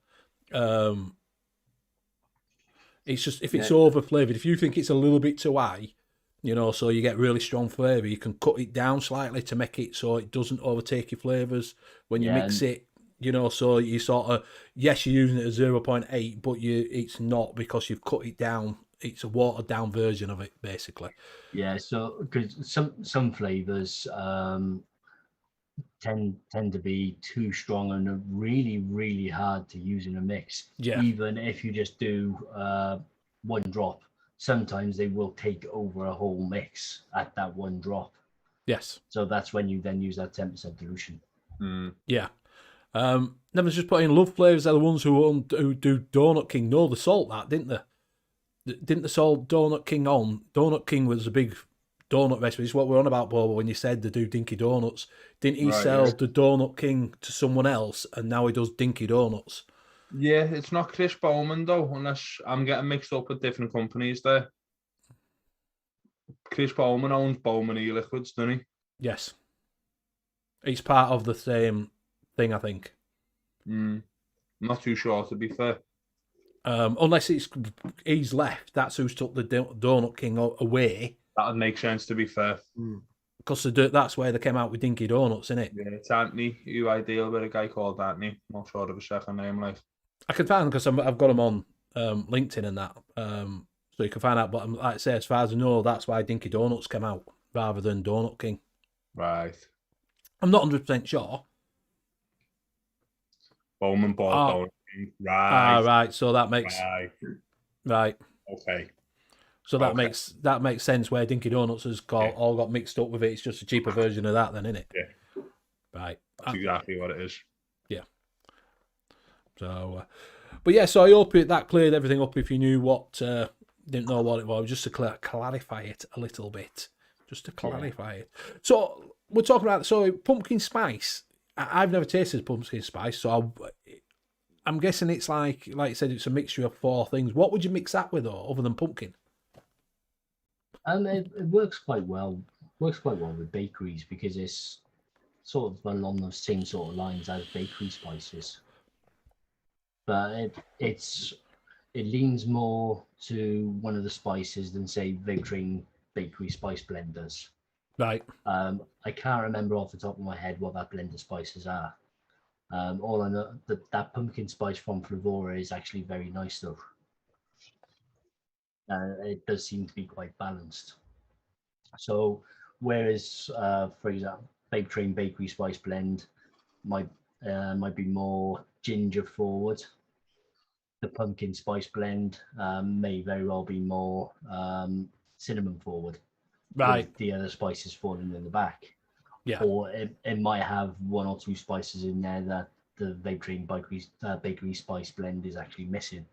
it's just if it's over flavoured. If you think it's a little bit too high, so you get really strong flavour, you can cut it down slightly to make it so it doesn't overtake your flavours when you mix it. So you sort of, yes, you're using it at 0.8, but it's not because you've cut it down. It's a watered down version of it, basically. Yeah, so because some flavours tend to be too strong and are really, really hard to use in a mix. Yeah. Even if you just do one drop, sometimes they will take over a whole mix at that one drop. Yes. So that's when you then use that 10% dilution. Yeah. Never's just putting Love Flavors are the ones who do Donut King know the salt that, didn't they? Didn't they sell Donut King on? Donut King was a big donut recipe. It's what we're on about, Bobo, when you said they do Dinky Donuts. Didn't he sell the Donut King to someone else, and now he does Dinky Donuts? Yeah, it's not Chris Bowman, though, unless I'm getting mixed up with different companies there. Chris Bowman owns U.K.E-Liquids, doesn't he? Yes. It's part of the same thing, I think. Not too sure, to be fair. Unless he's left, that's who's took the Donut King away. That would make sense, to be fair. Because that's where they came out with Dinky Donuts, isn't it? Yeah, it's Anthony, who I deal with, a guy called Anthony. Not sure of a second name, like. I can find them because I've got them on LinkedIn and that. So you can find out. But like I say, as far as I know, that's why Dinky Donuts came out rather than Donut King. Right. I'm not 100% sure. Bowman bought Oh. Donut King. Right. Right. So that makes right. Okay. So that makes sense where Dinky Donuts has all got mixed up with it. It's just a cheaper version of that, then, isn't it? Yeah. Right. That's exactly what it is. Yeah. So, but yeah. So I hope that cleared everything up. If you knew didn't know what it was, just to clarify it a little bit, just to clarify it. So we're talking about pumpkin spice. I've never tasted pumpkin spice, so I'm guessing it's like you said, it's a mixture of 4 things. What would you mix that with, though, other than pumpkin? It works quite well. Works quite well with bakeries because it's sort of along the same sort of lines as bakery spices, but it leans more to one of the spices than say Vaping bakery spice blenders. Right. I can't remember off the top of my head what that blend of spices are. All I know that pumpkin spice from Flavora is actually very nice though. It does seem to be quite balanced. So whereas, for example, Vape Train Bakery Spice Blend might be more ginger forward, the pumpkin spice blend may very well be more cinnamon forward. Right. With the other spices falling in the back. Yeah. Or it might have 1 or 2 spices in there that the Vape Train Bakery Spice Blend is actually missing.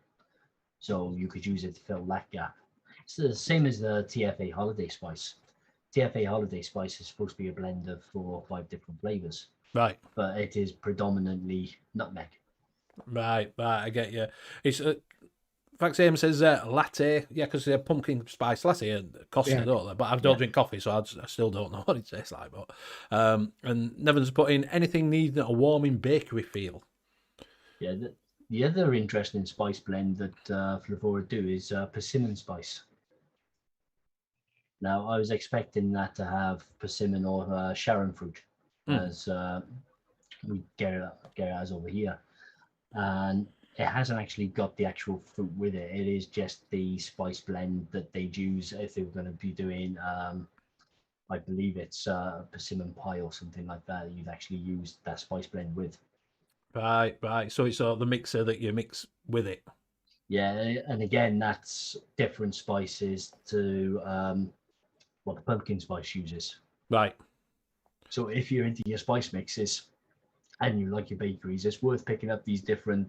So you could use it to fill that gap. It's the same as the TFA Holiday Spice. TFA Holiday Spice is supposed to be a blend of 4 or 5 different flavors. Right. But it is predominantly nutmeg. Right. I get you. It's Faxam says latte, because they're pumpkin spice latte and Costa, don't they? But I don't drink coffee, so I still don't know what it tastes like. But and Nevin's put in anything needing a warming bakery feel. Yeah, the other interesting spice blend that Flavora do is persimmon spice. Now, I was expecting that to have persimmon or Sharon fruit, as we get it as over here. And it hasn't actually got the actual fruit with it. It is just the spice blend that they'd use if they were going to be doing, I believe it's persimmon pie or something like that. You've actually used that spice blend with. Right. So it's the mixer that you mix with it. Yeah, and again, that's different spices to what the pumpkin spice uses. Right. So if you're into your spice mixes and you like your bakeries, it's worth picking up these different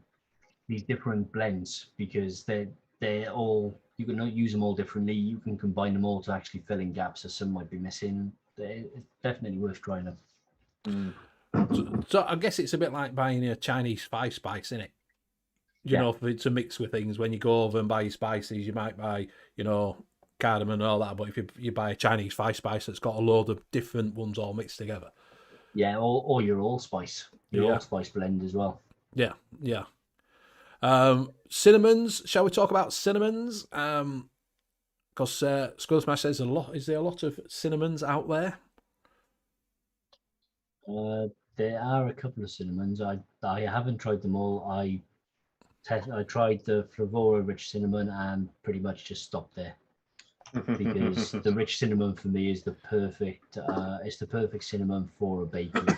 blends because they're all, you can use them all differently. You can combine them all to actually fill in gaps that some might be missing. It's definitely worth trying them. So I guess it's a bit like buying a Chinese spice, isn't it? You know, to mix with things. When you go over and buy your spices, you might buy, cardamom and all that. But if you buy a Chinese spice that's got a load of different ones all mixed together. Yeah, or your allspice. Your allspice blend as well. Yeah. Cinnamons. Shall we talk about cinnamons? Because Skullsmash says is there a lot of cinnamons out there? There are a couple of cinnamons. I haven't tried them all. I tried the Flavora rich cinnamon and pretty much just stopped there because the rich cinnamon for me is the perfect cinnamon for a bakery.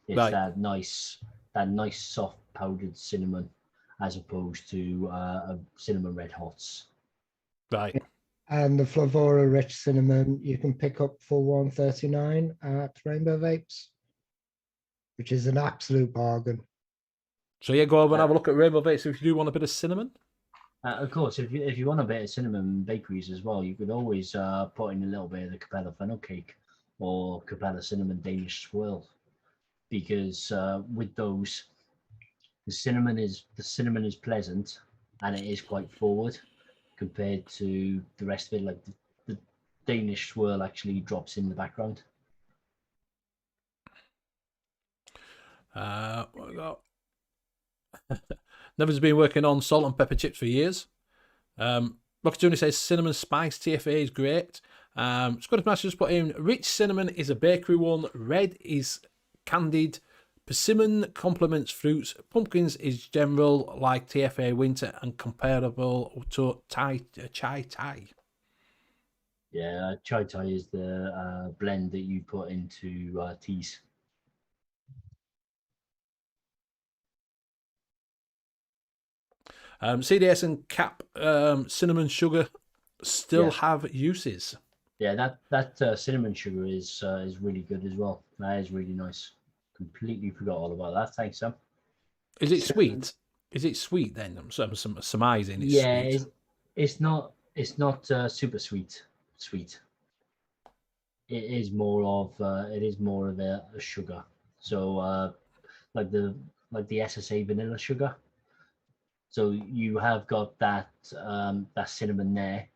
It's that nice soft powdered cinnamon as opposed to a cinnamon red hots. Right. And the Flavora rich cinnamon you can pick up for $1.39 at Rainbow Vapes, which is an absolute bargain. So go over and have a look at Rainbow Vapes if you do want a bit of cinnamon. Of course, if you want a bit of cinnamon bakeries as well, you could always put in a little bit of the Capella funnel cake or Capella cinnamon Danish swirl, because with those, the cinnamon is pleasant and it is quite forward compared to the rest of it. Like the Danish swirl actually drops in the background. What we got? Never's been working on salt and pepper chips for years. Rockatuni says cinnamon spice TFA is great. Scottish Master just put in rich cinnamon is a bakery one. Red is candied Persimmon complements fruits. Pumpkins is general like TFA winter and comparable to chai Thai. Yeah, chai Thai is the blend that you put into teas. CDS and cap cinnamon sugar still have uses. Yeah, that cinnamon sugar is really good as well. That is really nice. Completely forgot all about that. Thanks, Sam. Is it sweet? Is it sweet then? I'm surmising it's Yeah, sweet. it's not super sweet. Sweet. It is more of a sugar. So like the SSA vanilla sugar. So you have got that that cinnamon there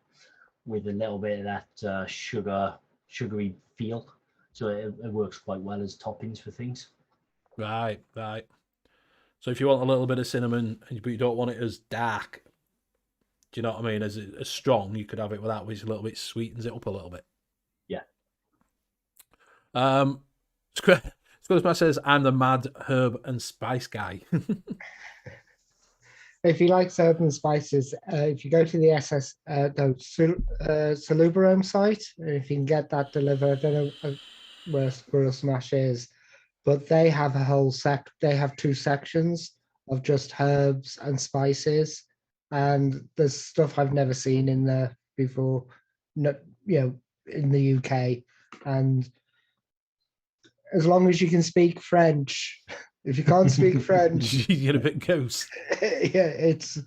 with a little bit of that sugary feel. So it works quite well as toppings for things. Right. So if you want a little bit of cinnamon, but you don't want it as dark, do you know what I mean? As strong, you could have it without, which a little bit sweetens it up a little bit. Yeah. Squishment says, "I'm the mad herb and spice guy." If you like herb and spices, if you go to the Salubrome site, if you can get that delivered, I don't know where Squirrel Smash is, but they have a whole they have 2 sections of just herbs and spices, and there's stuff I've never seen in there before, no, in the UK. And as long as you can speak French, if you can't speak French, you get a bit ghost. yeah, it's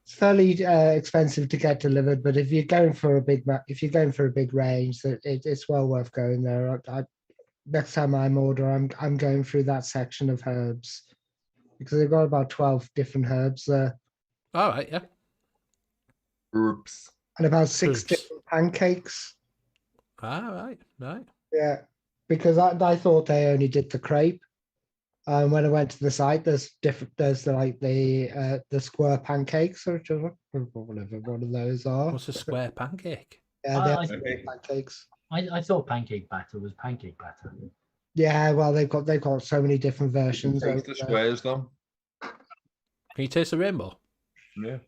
fairly expensive to get delivered. But if you're going for a big range, it's well worth going there. Next time I'm I'm going through that section of herbs because they've got about 12 different herbs there. All right, yeah. Oops. And about 6 different pancakes. All right. Yeah, because I thought they only did the crepe. When I went to the site, there's like the square pancakes or whatever one of those are. What's a square pancake? Yeah, they have pancakes. I thought pancake batter was pancake batter. Yeah, well they've got so many different versions. Take the squares though. Can you taste the rainbow? Yeah.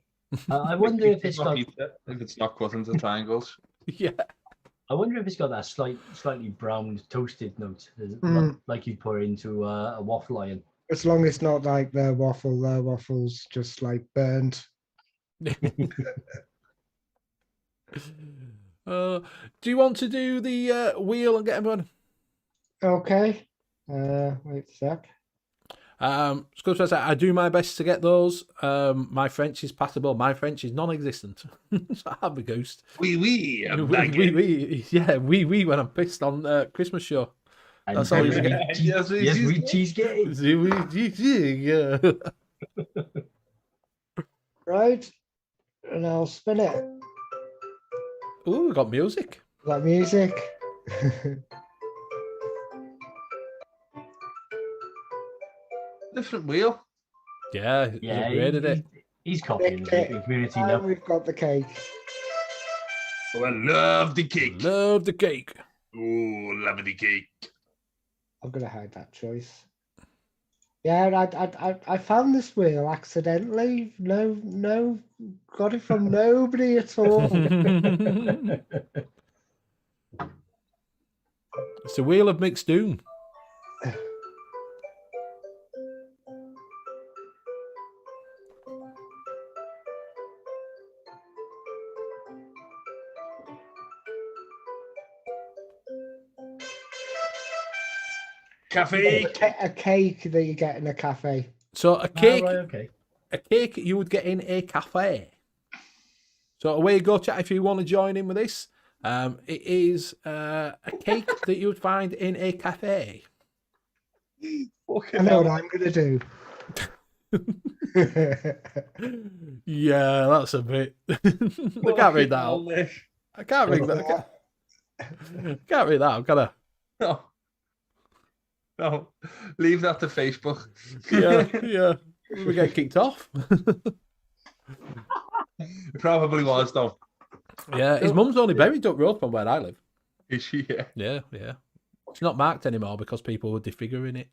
I wonder if it's got. If it's not cut into triangles. Yeah. I wonder if it's got that slightly browned toasted note, like you pour into a waffle iron. As long as it's not like the waffles just like burned. Do you want to do the wheel and get everyone? Okay. Wait a sec. I do my best to get those. My French is passable. My French is non-existent. So I have a ghost. Oui, yeah, when I'm pissed on Christmas show. That's all you get. Yes, we cheesecake. Yeah. Right. And I'll spin it. Ooh, we got music. Got music. Different wheel. Yeah, he upgraded it. He's copying the community now. We've got the cake. Oh, I love the cake. Love the cake. Oh, love the cake. I'm gonna hide that choice. Yeah, I found this wheel accidentally. No, got it from nobody at all. It's the wheel of mixed doom. Cafe. A cake that you get in a cafe. So a cake, Okay. a cake you would get in a cafe. So away you go, chat, if you want to join in with this. It is a cake that you would find in a cafe. I know what I'm gonna do. Yeah, that's a bit. I can't read that out. I can't read that. I can't read that out, can I? No, leave that to Facebook. Yeah. We get kicked off. It probably was though. Yeah, his mum's only buried up road from where I live. Is she? Yeah. Yeah. It's not marked anymore because people were disfiguring it.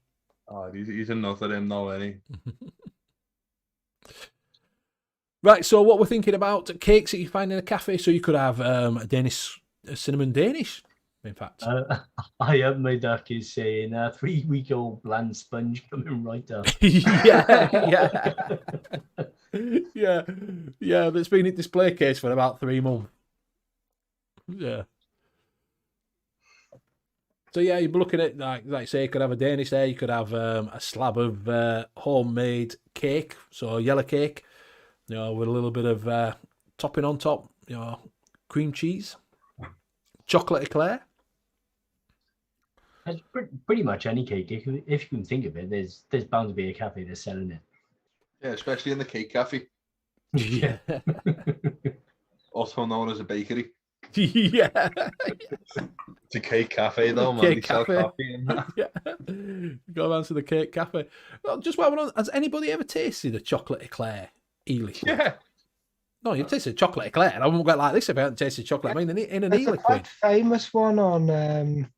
Oh, he's another him now, isn't Right, so what we're thinking about cakes that you find in a cafe. So you could have a cinnamon Danish, in fact. I have my duck is saying 3-week-old bland sponge coming right up. yeah. That's been in display case for about 3 months. Yeah. So yeah, you'd be looking at like say you could have a Danish there. You could have a slab of homemade cake, so yellow cake, with a little bit of topping on top, cream cheese, chocolate eclair. It's pretty much any cake. If you can think of it, there's bound to be a cafe that's selling it. Yeah, especially in the cake cafe, Yeah. also known as a bakery. Yeah. It's a cake cafe though, man. Cake They sell cafe. coffee and that. Yeah. Go down to the cake cafe. Well, just while we're on, has anybody ever tasted a chocolate eclair e-liquid? Yeah. No, you've tasted chocolate eclair. I wouldn't go like this if I hadn't tasted chocolate. I mean, in an There's a e-liquid. quite famous one on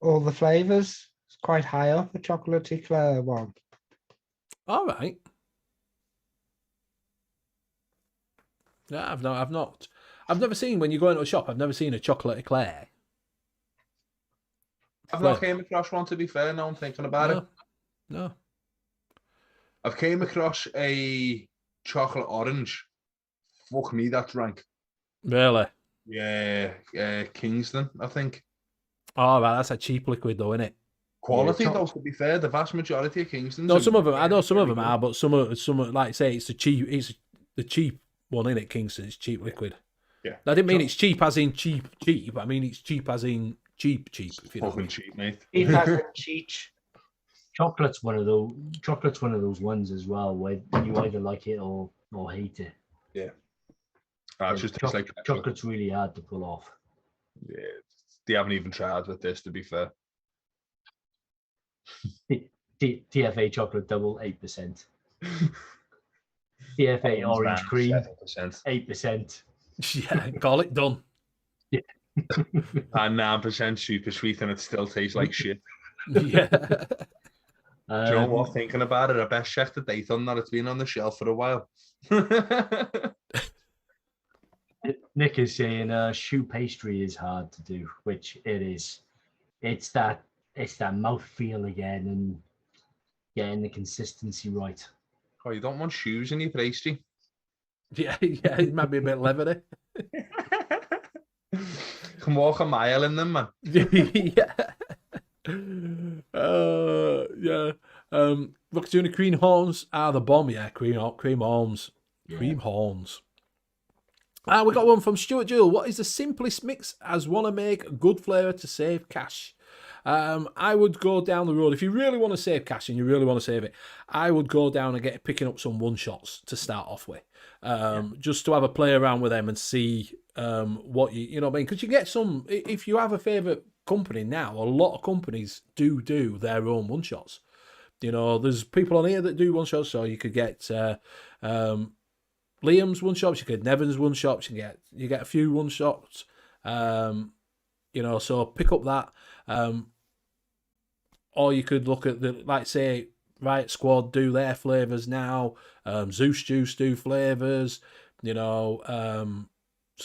all the flavors. It's quite high up, a chocolate eclair one. All right. Yeah, I've never seen, when you go into a shop, I've never seen a chocolate eclair. I've not came across one, to be fair. Now I'm thinking about it. No. I've came across a chocolate orange. Fuck me, that's rank. Really? Yeah, Kingston, I think. Oh, right, that's a cheap liquid though, isn't it? Quality though, to be fair, the vast majority of Kingstons. No, some of them. I know some of them are, but some like I say, it's the cheap one, isn't it? Kingston, it's cheap liquid. Yeah. I didn't mean it's cheap as in cheap. I mean it's cheap as in cheap. If you know. Fucking cheap, mate. Cheap as in cheech. Chocolate's one of those ones as well where you either like it or hate it. Yeah. It's just like chocolate's really hard to pull off. Yeah, they haven't even tried with this, to be fair. TFA chocolate double 8%. TFA orange cream 8%. Yeah, call it done. Yeah. And 9% super sweet, and it still tastes like shit. Yeah. Do you know what? Thinking about it, I best check the date on that. It's been on the shelf for a while. Nick is saying choux pastry is hard to do, which it is. It's that mouthfeel again and getting the consistency right. Oh, you don't want shoes in your pastry? Yeah, it might be a bit leathery. Can walk a mile in them, man. Yeah. Yeah. Rockatina cream horns are the bomb. Yeah, cream horns. Yeah. Cream horns. We got one from Stuart Jewell. What is the simplest mix as want to make good flavour to save cash? I would go down the road. If you really want to save cash and you really want to save it, I would go down and picking up some one-shots to start off with. Just to have a play around with them and see what you know what I mean? Because you get some, if you have a favourite company now, a lot of companies do their own one-shots. There's people on here that do one-shots, so you could get Liam's one-shots, you get Nevin's one-shots, you get a few one-shots. So pick up that. Or you could look at say, Riot Squad do their flavours now. Zeus Juice do flavours. So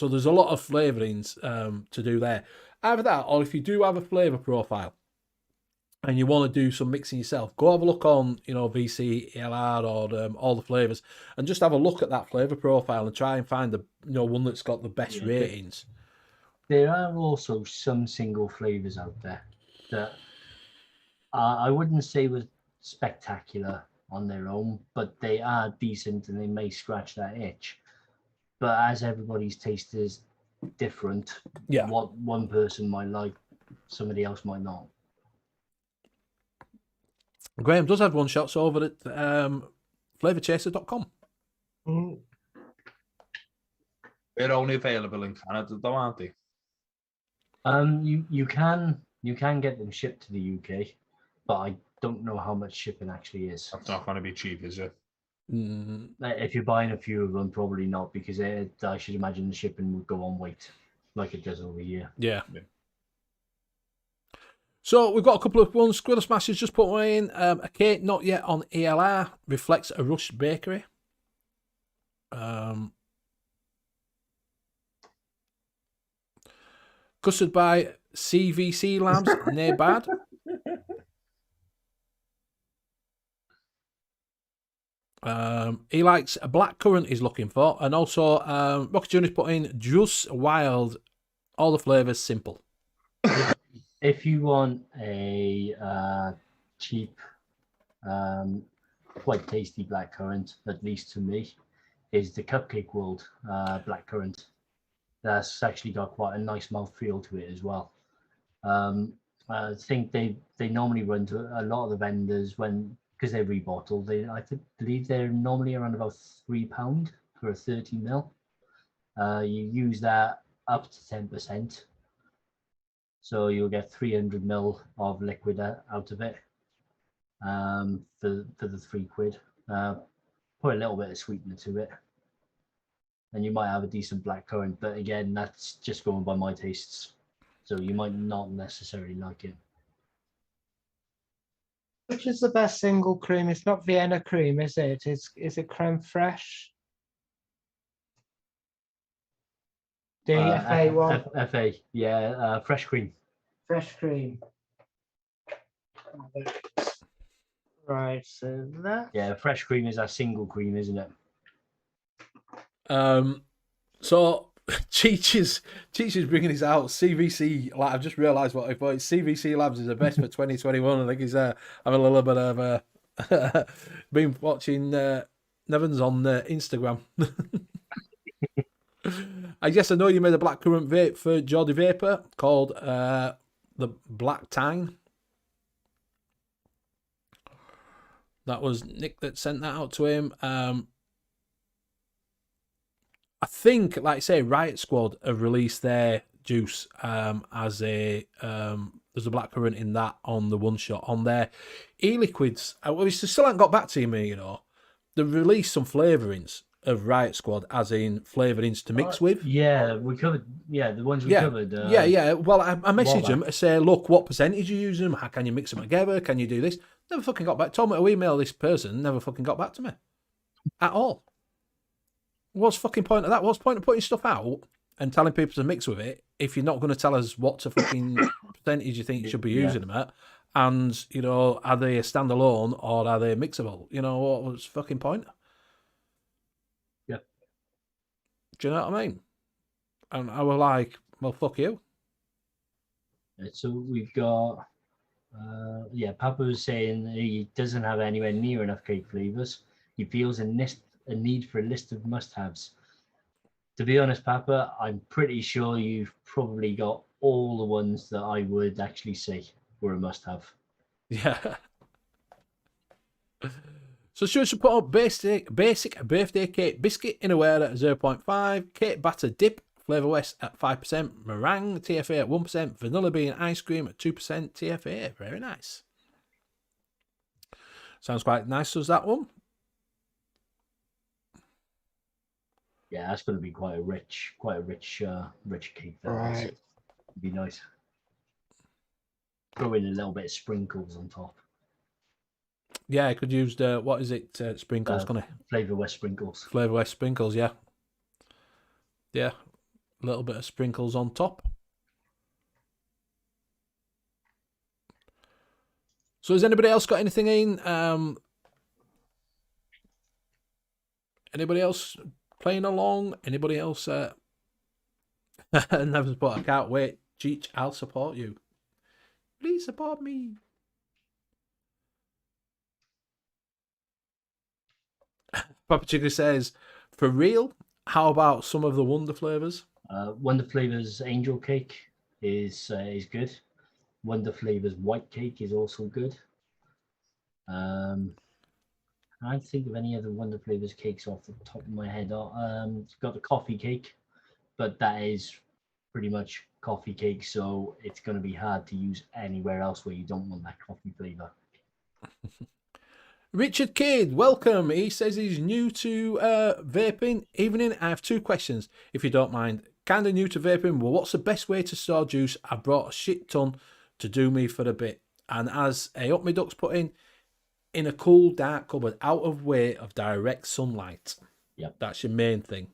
there's a lot of flavourings to do there. Either that, or if you do have a flavour profile and you want to do some mixing yourself, go have a look on, VC, or all the flavours, and just have a look at that flavour profile and try and find the one that's got the best ratings. There are also some single flavours out there that I wouldn't say was spectacular on their own, but they are decent and they may scratch that itch. But as everybody's taste is different, what one person might like, somebody else might not. Graham does have one-shots over at flavorchaser.com. They're only available in Canada, though, aren't they? You can get them shipped to the UK, but I don't know how much shipping actually is. That's not going to be cheap, is it? If you're buying a few of them, probably not, because I should imagine the shipping would go on weight, like it does over here. Yeah. So we've got a couple of ones. Squirrel Smashers just put one in. A cake not yet on ELR reflects a rushed bakery. Custard by CVC Labs, nay bad. He likes a black currant he's looking for. And also, Rocky Junior's put in Juice Wild. All the flavours simple. If you want a cheap, quite tasty blackcurrant, at least to me, is the Cupcake World blackcurrant. That's actually got quite a nice mouthfeel to it as well. I think they normally run to a lot of the vendors because they're rebottled. Believe they're normally around about £3 for a 30ml. You use that up to 10%. So you'll get 300ml of liquid out of it for the £3. Put a little bit of sweetener to it, and you might have a decent blackcurrant. But again, that's just going by my tastes. So you might not necessarily like it. Which is the best single cream? It's not Vienna cream, is it? Is it creme fraiche? The FA one. FA, yeah, fresh cream. Fresh cream. Right, so that. Yeah, fresh cream is a single cream, isn't it? So Cheech is bringing this out. CVC, like I've just realised what I thought. CVC Labs is the best for 2021. I think he's having a little bit of been watching Nevins on Instagram. I guess I know you made a blackcurrant vape for Geordie Vapor called the Black Tang. That was Nick that sent that out to him. I think, like I say, Riot Squad have released their juice as a there's a blackcurrant in that on the one shot on their e-liquids. Well, still haven't got back to me, you know. They've released some flavourings of Riot Squad, as in flavourings to mix with. Yeah, we covered. Yeah, the ones we covered. Yeah. Well, I messaged them to say, look, what percentage you use them? How can you mix them together? Can you do this? Never fucking got back. Told me to email this person. Never fucking got back to me at all. What's the fucking point of that? What's the point of putting stuff out and telling people to mix with it if you're not going to tell us what to fucking percentage you think you should be using them at? And, you know, are they a standalone or are they mixable? You know, what was the fucking point? Yeah. Do you know what I mean? And I was like, well, fuck you. So we've got, Papa was saying he doesn't have anywhere near enough cake flavours. He feels a need for a list of must-haves. To be honest, Papa, I'm pretty sure you've probably got all the ones that I would actually say were a must-have. Yeah. So should put up basic birthday cake biscuit innerwear at 0.5, cake batter dip, Flavour West at 5%, meringue TFA at 1%, vanilla bean ice cream at 2% TFA. Very nice. Sounds quite nice, does that one? Yeah, that's going to be quite a rich cake. Right. It'd be nice. Throw in a little bit of sprinkles on top. Yeah, I could use the, what is it, sprinkles, couldn't I? Flavour West sprinkles. Flavour West sprinkles, yeah. Yeah, a little bit of sprinkles on top. So has anybody else got anything in? Anybody else playing along? Anybody else? Never support. I can't wait. Cheech, I'll support you. Please support me. Papa Chica says, for real, how about some of the Wonder flavours? Wonder Flavors Angel Cake is good. Wonder Flavors White Cake is also good. I can't think of any other Wonder Flavors cakes off the top of my head. It's got the coffee cake, but that is pretty much coffee cake, so it's going to be hard to use anywhere else where you don't want that coffee flavour. Richard Kidd, welcome. He says he's new to vaping. Evening, I have two questions, if you don't mind. Kind of new to vaping. Well, what's the best way to store juice? I brought a shit ton to do me for a bit. And as a Up Me Ducks put in a cool, dark cupboard, out of way of direct sunlight. Yep. That's your main thing.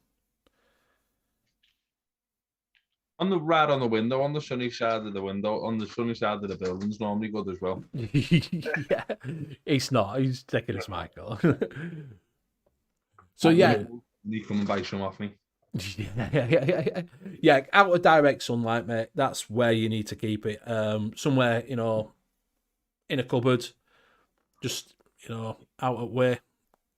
On the rad on the window, on the sunny side of the window, on the sunny side of the building's normally good as well. Yeah, he's not. He's taking his Michael. So yeah, You come and buy some off me. Yeah, out of direct sunlight, mate. That's where you need to keep it. Somewhere, you know, in a cupboard, just, you know, out of way.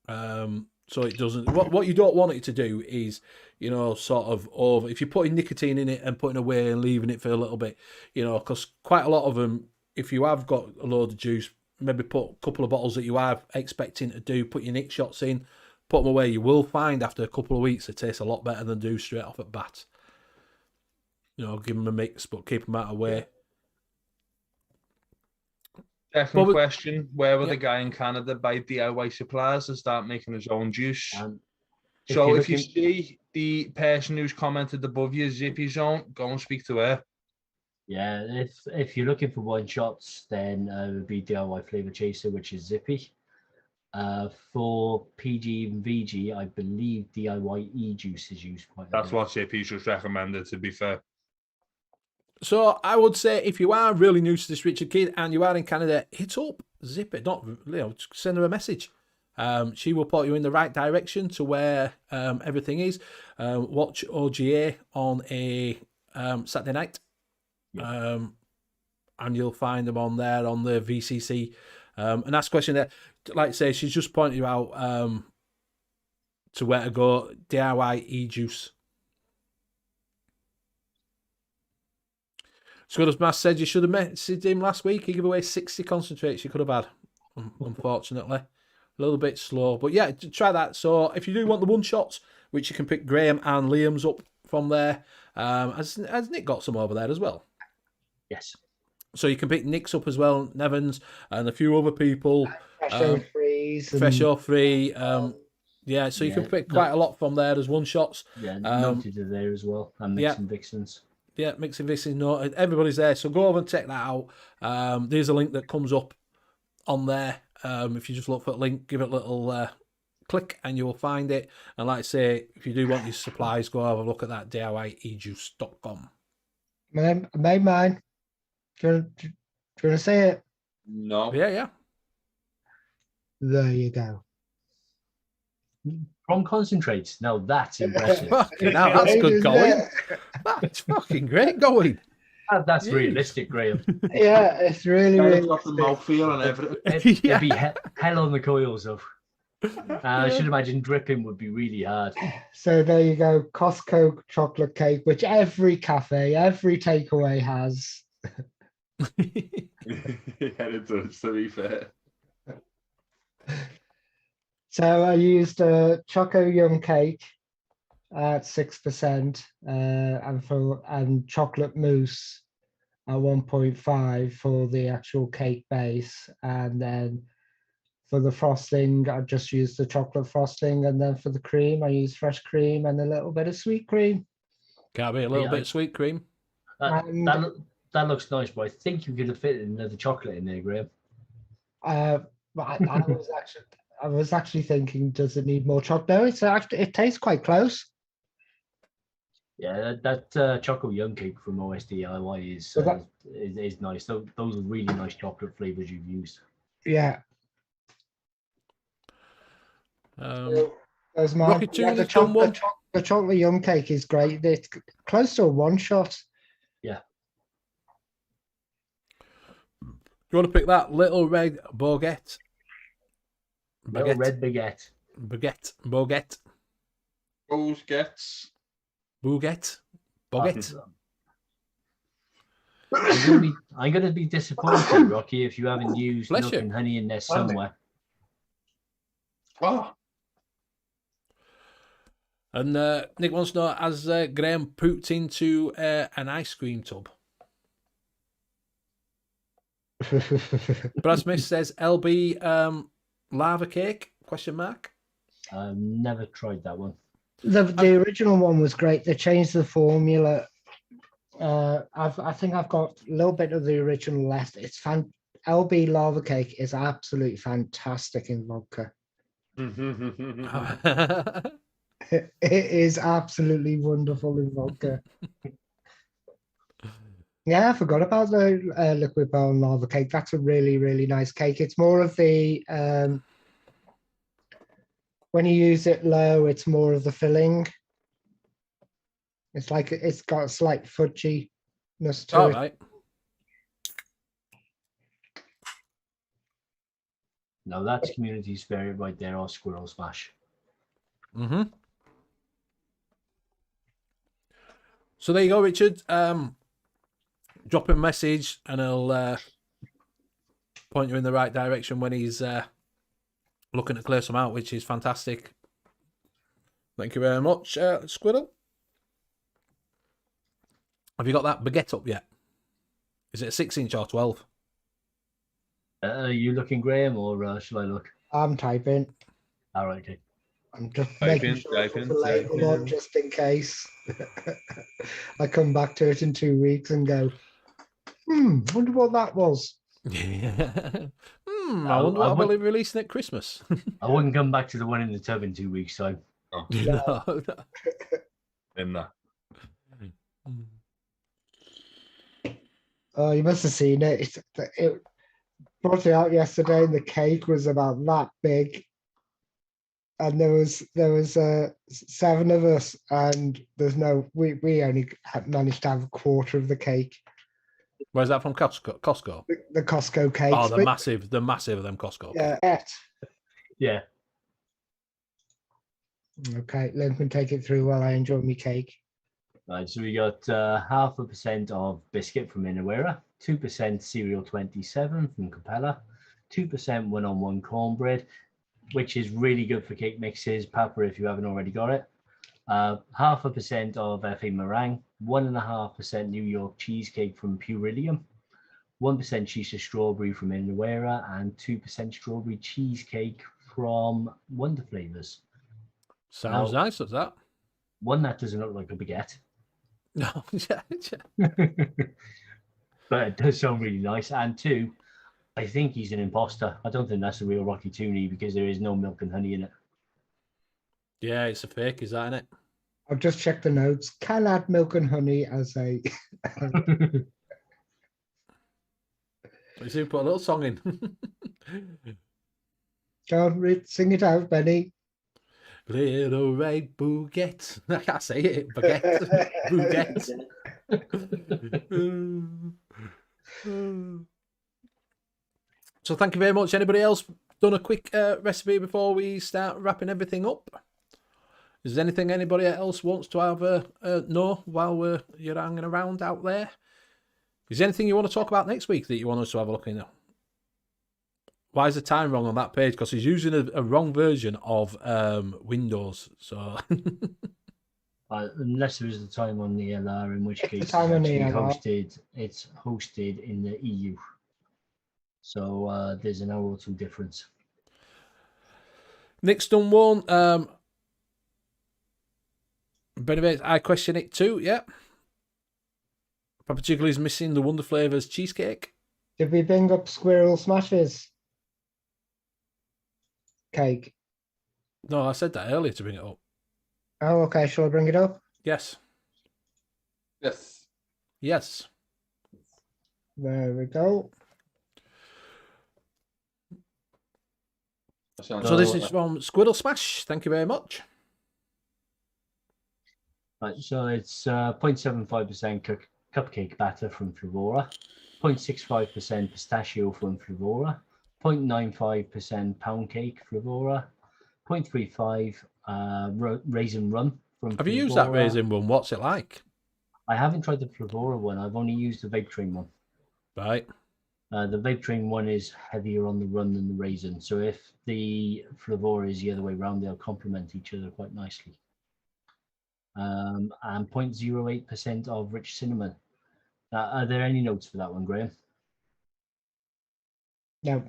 So it doesn't. What you don't want it to do is, you know, sort of over. If you're putting nicotine in it and putting it away and leaving it for a little bit, you know, because quite a lot of them, if you have got a load of juice, maybe put a couple of bottles that you are expecting to do, put your nick shots in, put them away. You will find after a couple of weeks it tastes a lot better than do straight off at bat. You know, give them a mix, but keep them out of the way. Definite question. Where will the guy in Canada buy DIY supplies and start making his own juice? So if you see the person who's commented above you, Zippy Zone, go and speak to her. Yeah, if you're looking for one shots, then it would be DIY Flavor Chaser, which is Zippy. For PG and VG, I believe DIY E-Juice is used quite a That's bit. what Zippy's just recommended, to be fair. So I would say if you are really new to this Richard Kid and you are in Canada, hit up Zippy. Not, you know, send her a message. She will put you in the right direction to where everything is. Watch OGA on a Saturday night, and you'll find them on there on the VCC. And ask a question there. Like I say, she's just pointed you out to where to go. DIY E-Juice. So as Mass said, you should have messaged him last week. He gave away 60 concentrates you could have had, unfortunately. A little bit slow. But yeah, try that. So if you do want the one-shots, which you can pick Graham and Liam's up from there, has Nick got some over there as well? Yes. So you can pick Nick's up as well, Nevins, and a few other people. Fresh or free. Yeah, so you can pick quite a lot from there. There's one-shots. Yeah, noted are there as well. And Mixing Vixens. Yeah, Mixing Vixens. No, everybody's there. So go over and check that out. There's a link that comes up on there. If you just look for a link, give it a little click and you will find it. And like I say, if you do want your supplies, go have a look at that, DIYejuice.com. Made mine. Do you want to say it? No. Yeah. There you go. From concentrates. Now that's impressive. Now that's good going. That's fucking great going. That's realistic, Graham. Yeah, it's really got the mouthfeel and everything. It'd be hell on the coils of. I should imagine dripping would be really hard. So there you go. Costco chocolate cake, which every cafe, every takeaway has. Yeah, it does, to be fair. So I used a Choco Yum cake at 6%, and chocolate mousse at 1.5 for the actual cake base, and then for the frosting, I just used the chocolate frosting, and then for the cream, I used fresh cream and a little bit of sweet cream. Can't be a little bit of sweet cream. That looks nice, but I think you could have fit another chocolate in there, Graham. But I was actually thinking, does it need more chocolate? No, it tastes quite close. Yeah, that Choco Yum cake from OSDIY is nice. Those are really nice chocolate flavors you've used. Yeah. There's Rocky the chocolate Yum cake is great. It's close to a one-shot. Yeah. You want to pick that little red baguette? Little red baguette. Baguette. I'm gonna be disappointed, Rocky, if you haven't used milk and honey in there somewhere. Oh. And Nick wants to know, has Graham pooped into an ice cream tub? Brad Smith says LB lava cake? ? I've never tried that one. The original one was great. They changed the formula I think I've got a little bit of the original left. It's LB lava cake is absolutely fantastic in vodka. It is absolutely wonderful in vodka. Yeah, I forgot about the liquid bone lava cake. That's a really, really nice cake. It's more of the when you use it low, it's more of the filling. It's like it's got a slight fudginess to All it. right. Now that's community spirit right there, or squirrel smash. Mm-hmm. So there you go, Richard. Drop him a message and he'll point you in the right direction when he's looking to clear some out, which is fantastic. Thank you very much, Squirrel. Have you got that baguette up yet? Is it a 6-inch or 12? Are you looking, Graham, or shall I look? I'm typing. All right, okay. I'm just Type making in, sure type it's in, the label type on in. just in case. I come back to it in 2 weeks and go, wonder what that was. Yeah. I I wonder what I'll would- be releasing at Christmas. I wouldn't come back to the one in the tub in 2 weeks' time. No. In that. Oh, you must have seen it. It brought it out yesterday, and the cake was about that big. And there was 7 of us, and we only managed to have a quarter of the cake. Where's that from? Costco? The Costco cakes. Oh, the but- massive of them Costco. Yeah. Yeah. Okay, Lynn can take it through while I enjoy my cake. Right, so we got 0.5% of biscuit from Inawera, 2% cereal 27 from Capella, 2% one-on-one cornbread, which is really good for cake mixes. Pepper if you haven't already got it. 0.5% of FA meringue, 1.5% New York cheesecake from Puridium, 1% Shisha strawberry from Inawera, and 2% strawberry cheesecake from Wonder Flavors. Sounds nice, does that? One, that doesn't look like a baguette. No, yeah. But it does sound really nice. And 2, I think he's an imposter. I don't think that's a real Rocky Tooney because there is no milk and honey in it. Yeah, it's a fake, is that in it? I've just checked the notes. Can add milk and honey as a. Let's see, put a little song in. Go on, sing it out, Benny. Little red baguette. I can't say it. Baguette. Baguette. So thank you very much. Anybody else done a quick recipe before we start wrapping everything up? Is there anything anybody else wants to have know while you're hanging around out there? Is there anything you want to talk about next week that you want us to have a look in? Why is the time wrong on that page? Because he's using a wrong version of Windows. So Unless there is the time on the LR, in which It's the case time on the it's hosted in the EU. So there's an hour or 2 difference. Nick's done one. Benedict, I question it too. Yeah. Papa Jiggly's missing the Wonder Flavors cheesecake. Did we bring up Squirrel Smashes? Cake. No, I said that earlier to bring it up. Oh, okay. Shall I bring it up? Yes. Yes. Yes. There we go. So this is from Squirrel Smash. Thank you very much. Right, so it's 0.75% cupcake batter from Flavora, 0.65% pistachio from Flavora, 0.95% pound cake Flavora, 0.35 raisin rum from Have you used that Flavora. raisin one? What's it like? I haven't tried the Flavora one. I've only used the Vape Train one. Right. The Vape Train one is heavier on the run than the raisin. So if the Flavora is the other way around, they'll complement each other quite nicely. And 0.08% of rich cinnamon. Are there any notes for that one, Graham? No.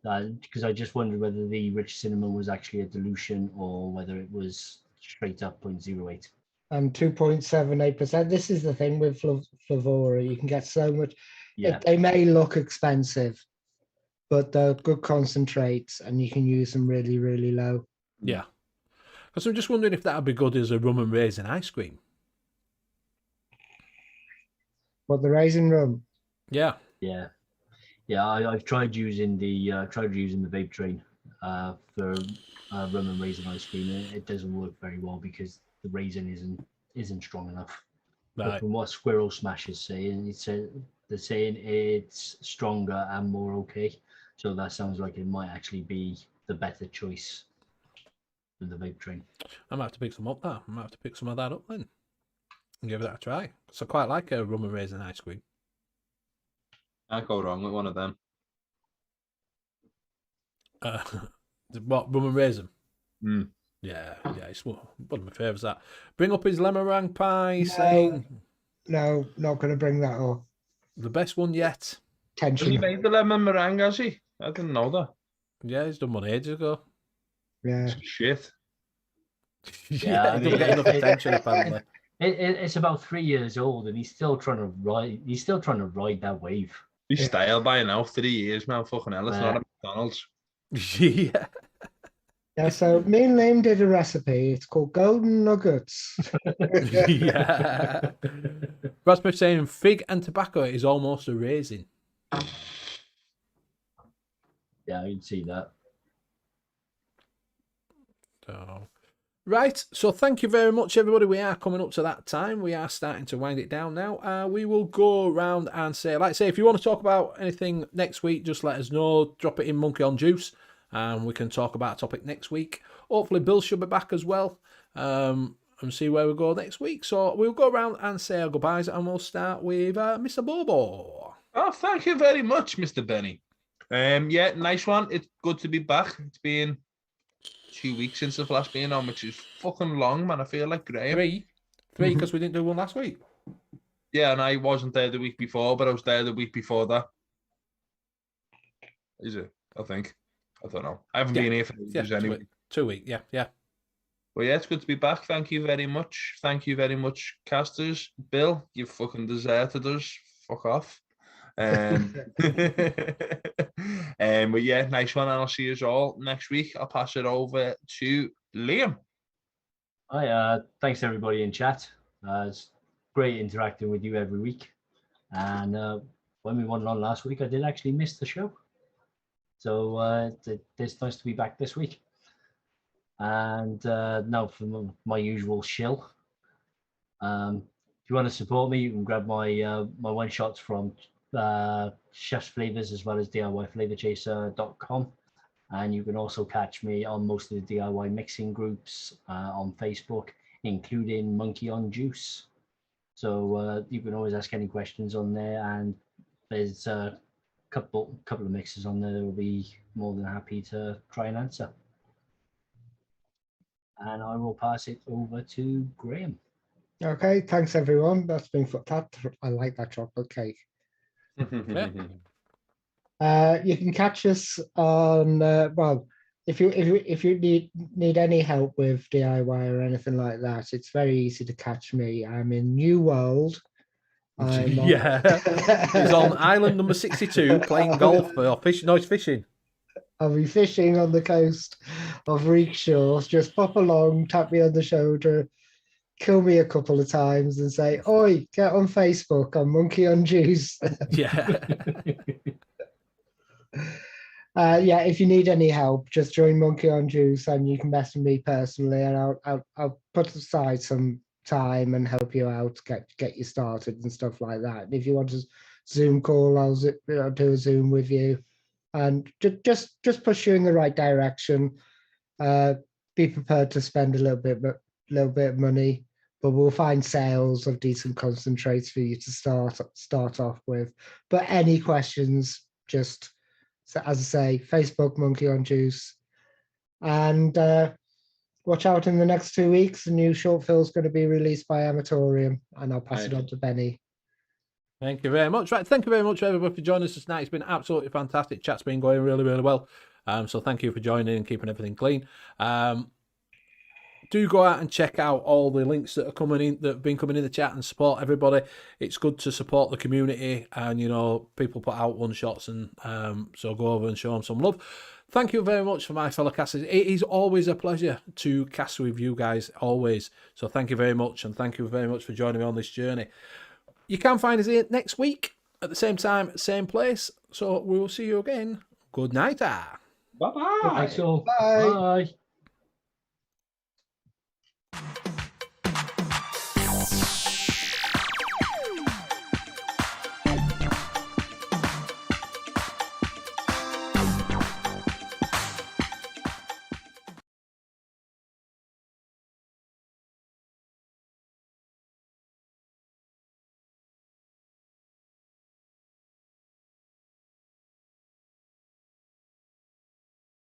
Because I just wondered whether the rich cinnamon was actually a dilution or whether it was straight up 0.08. and 2.78%. This is the thing with Flavora. You can get so much. Yeah. They may look expensive, but they're good concentrates, and you can use them really, really low. Yeah. Because I'm just wondering if that would be good as a rum and raisin ice cream. What, the raisin rum? Yeah. Yeah. I've tried using the vape train for rum and raisin ice cream. It doesn't work very well because the raisin isn't strong enough. But Right. from what Squirrel Smash is saying, they're saying it's stronger and more okay. So that sounds like it might actually be the better choice than the vape train. I might have to pick some up there. I might have to pick some of that up then and give that a try. So I quite like a rum and raisin ice cream. Can't go wrong with one of them. What, rum and raisin? Mm. Yeah, it's one of my favourites. That bring up his lemon meringue pie, saying No, not going to bring that up. the best one yet. He Tension. made the lemon meringue, has he? I didn't know that. Yeah, he's done one ages ago. Yeah. Shit. Yeah, I he mean, doesn't get enough attention apparently. It's about 3 years old, and he's still trying to ride that wave. He's Yeah. stale by now. 3 years, man. Fucking hell, it's not a McDonald's. Yeah. Yeah, so me and Liam did a recipe. It's called Golden Nuggets. Yeah. Brad Smith saying fig and tobacco is almost a raisin. Yeah, I can see that. So, right. So thank you very much, everybody. We are coming up to that time. We are starting to wind it down now. We will go around and say, like I say, if you want to talk about anything next week, just let us know. Drop it in Monkey on Juice. And we can talk about a topic next week. Hopefully Bill should be back as well. And see where we go next week. So we'll go around and say our goodbyes, and we'll start with Mr. Bobo. Oh, thank you very much, Mr. Benny. Yeah, nice one. It's good to be back. It's been 2 weeks since I've last been on, which is fucking long, man. I feel like Graham. Three, because we didn't do one last week. Yeah, and I wasn't there the week before, but I was there the week before that. Is it? I think. I don't know. I haven't been here for ages anyway. 2 weeks. Yeah. But yeah, it's good to be back. Thank you very much. Thank you very much, casters. Bill, you fucking deserted us. Fuck off. But yeah, nice one. And I'll see you all next week. I'll pass it over to Liam. Hi, thanks everybody in chat. It's great interacting with you every week. And when we went on last week, I did actually miss the show. So it's nice to be back this week. And now for my usual shill. If you want to support me, you can grab my my one shots from Chef's Flavors as well as DIYFlavorchaser.com. And you can also catch me on most of the DIY mixing groups on Facebook, including Monkey on Juice. So you can always ask any questions on there, and there's a couple of mixes on there that will be more than happy to try and answer. And I will pass it over to Graham. Okay, thanks everyone. That's been fun. I like that chocolate cake. Yeah. You can catch us on well, if you need any help with DIY or anything like that, it's very easy to catch me. I'm in New World. He's on island number 62 playing golf or fishing. No, he's fishing. I'll be fishing on the coast of Reekshore. Just pop along, tap me on the shoulder, kill me a couple of times, and say, "Oi, get on Facebook. I'm Monkey on Juice." Yeah. Yeah, if you need any help, just join Monkey on Juice, and you can message me personally, and I'll put aside some time and help you out, get you started and stuff like that. And if you want a Zoom call, I'll do a Zoom with you, and just push you in the right direction. Be prepared to spend a little bit of money, but we'll find sales of decent concentrates for you to start off with. But any questions, just as I say, Facebook Monkey on Juice, and watch out in the next 2 weeks. The new short film is going to be released by Amatorium, and I'll pass it on to Benny. Thank you very much. Right, thank you very much, everybody, for joining us tonight. It's been absolutely fantastic. Chat's been going really, really well. So thank you for joining and keeping everything clean. do go out and check out all the links that are coming in, that have been coming in the chat, and support everybody. It's good to support the community, and you know, people put out one shots, and so go over and show them some love. Thank you very much for my fellow casters. It is always a pleasure to cast with you guys, always. So thank you very much, and thank you very much for joining me on this journey. You can find us here next week at the same time, same place. So we will see you again. Good night. Bye-bye. Bye.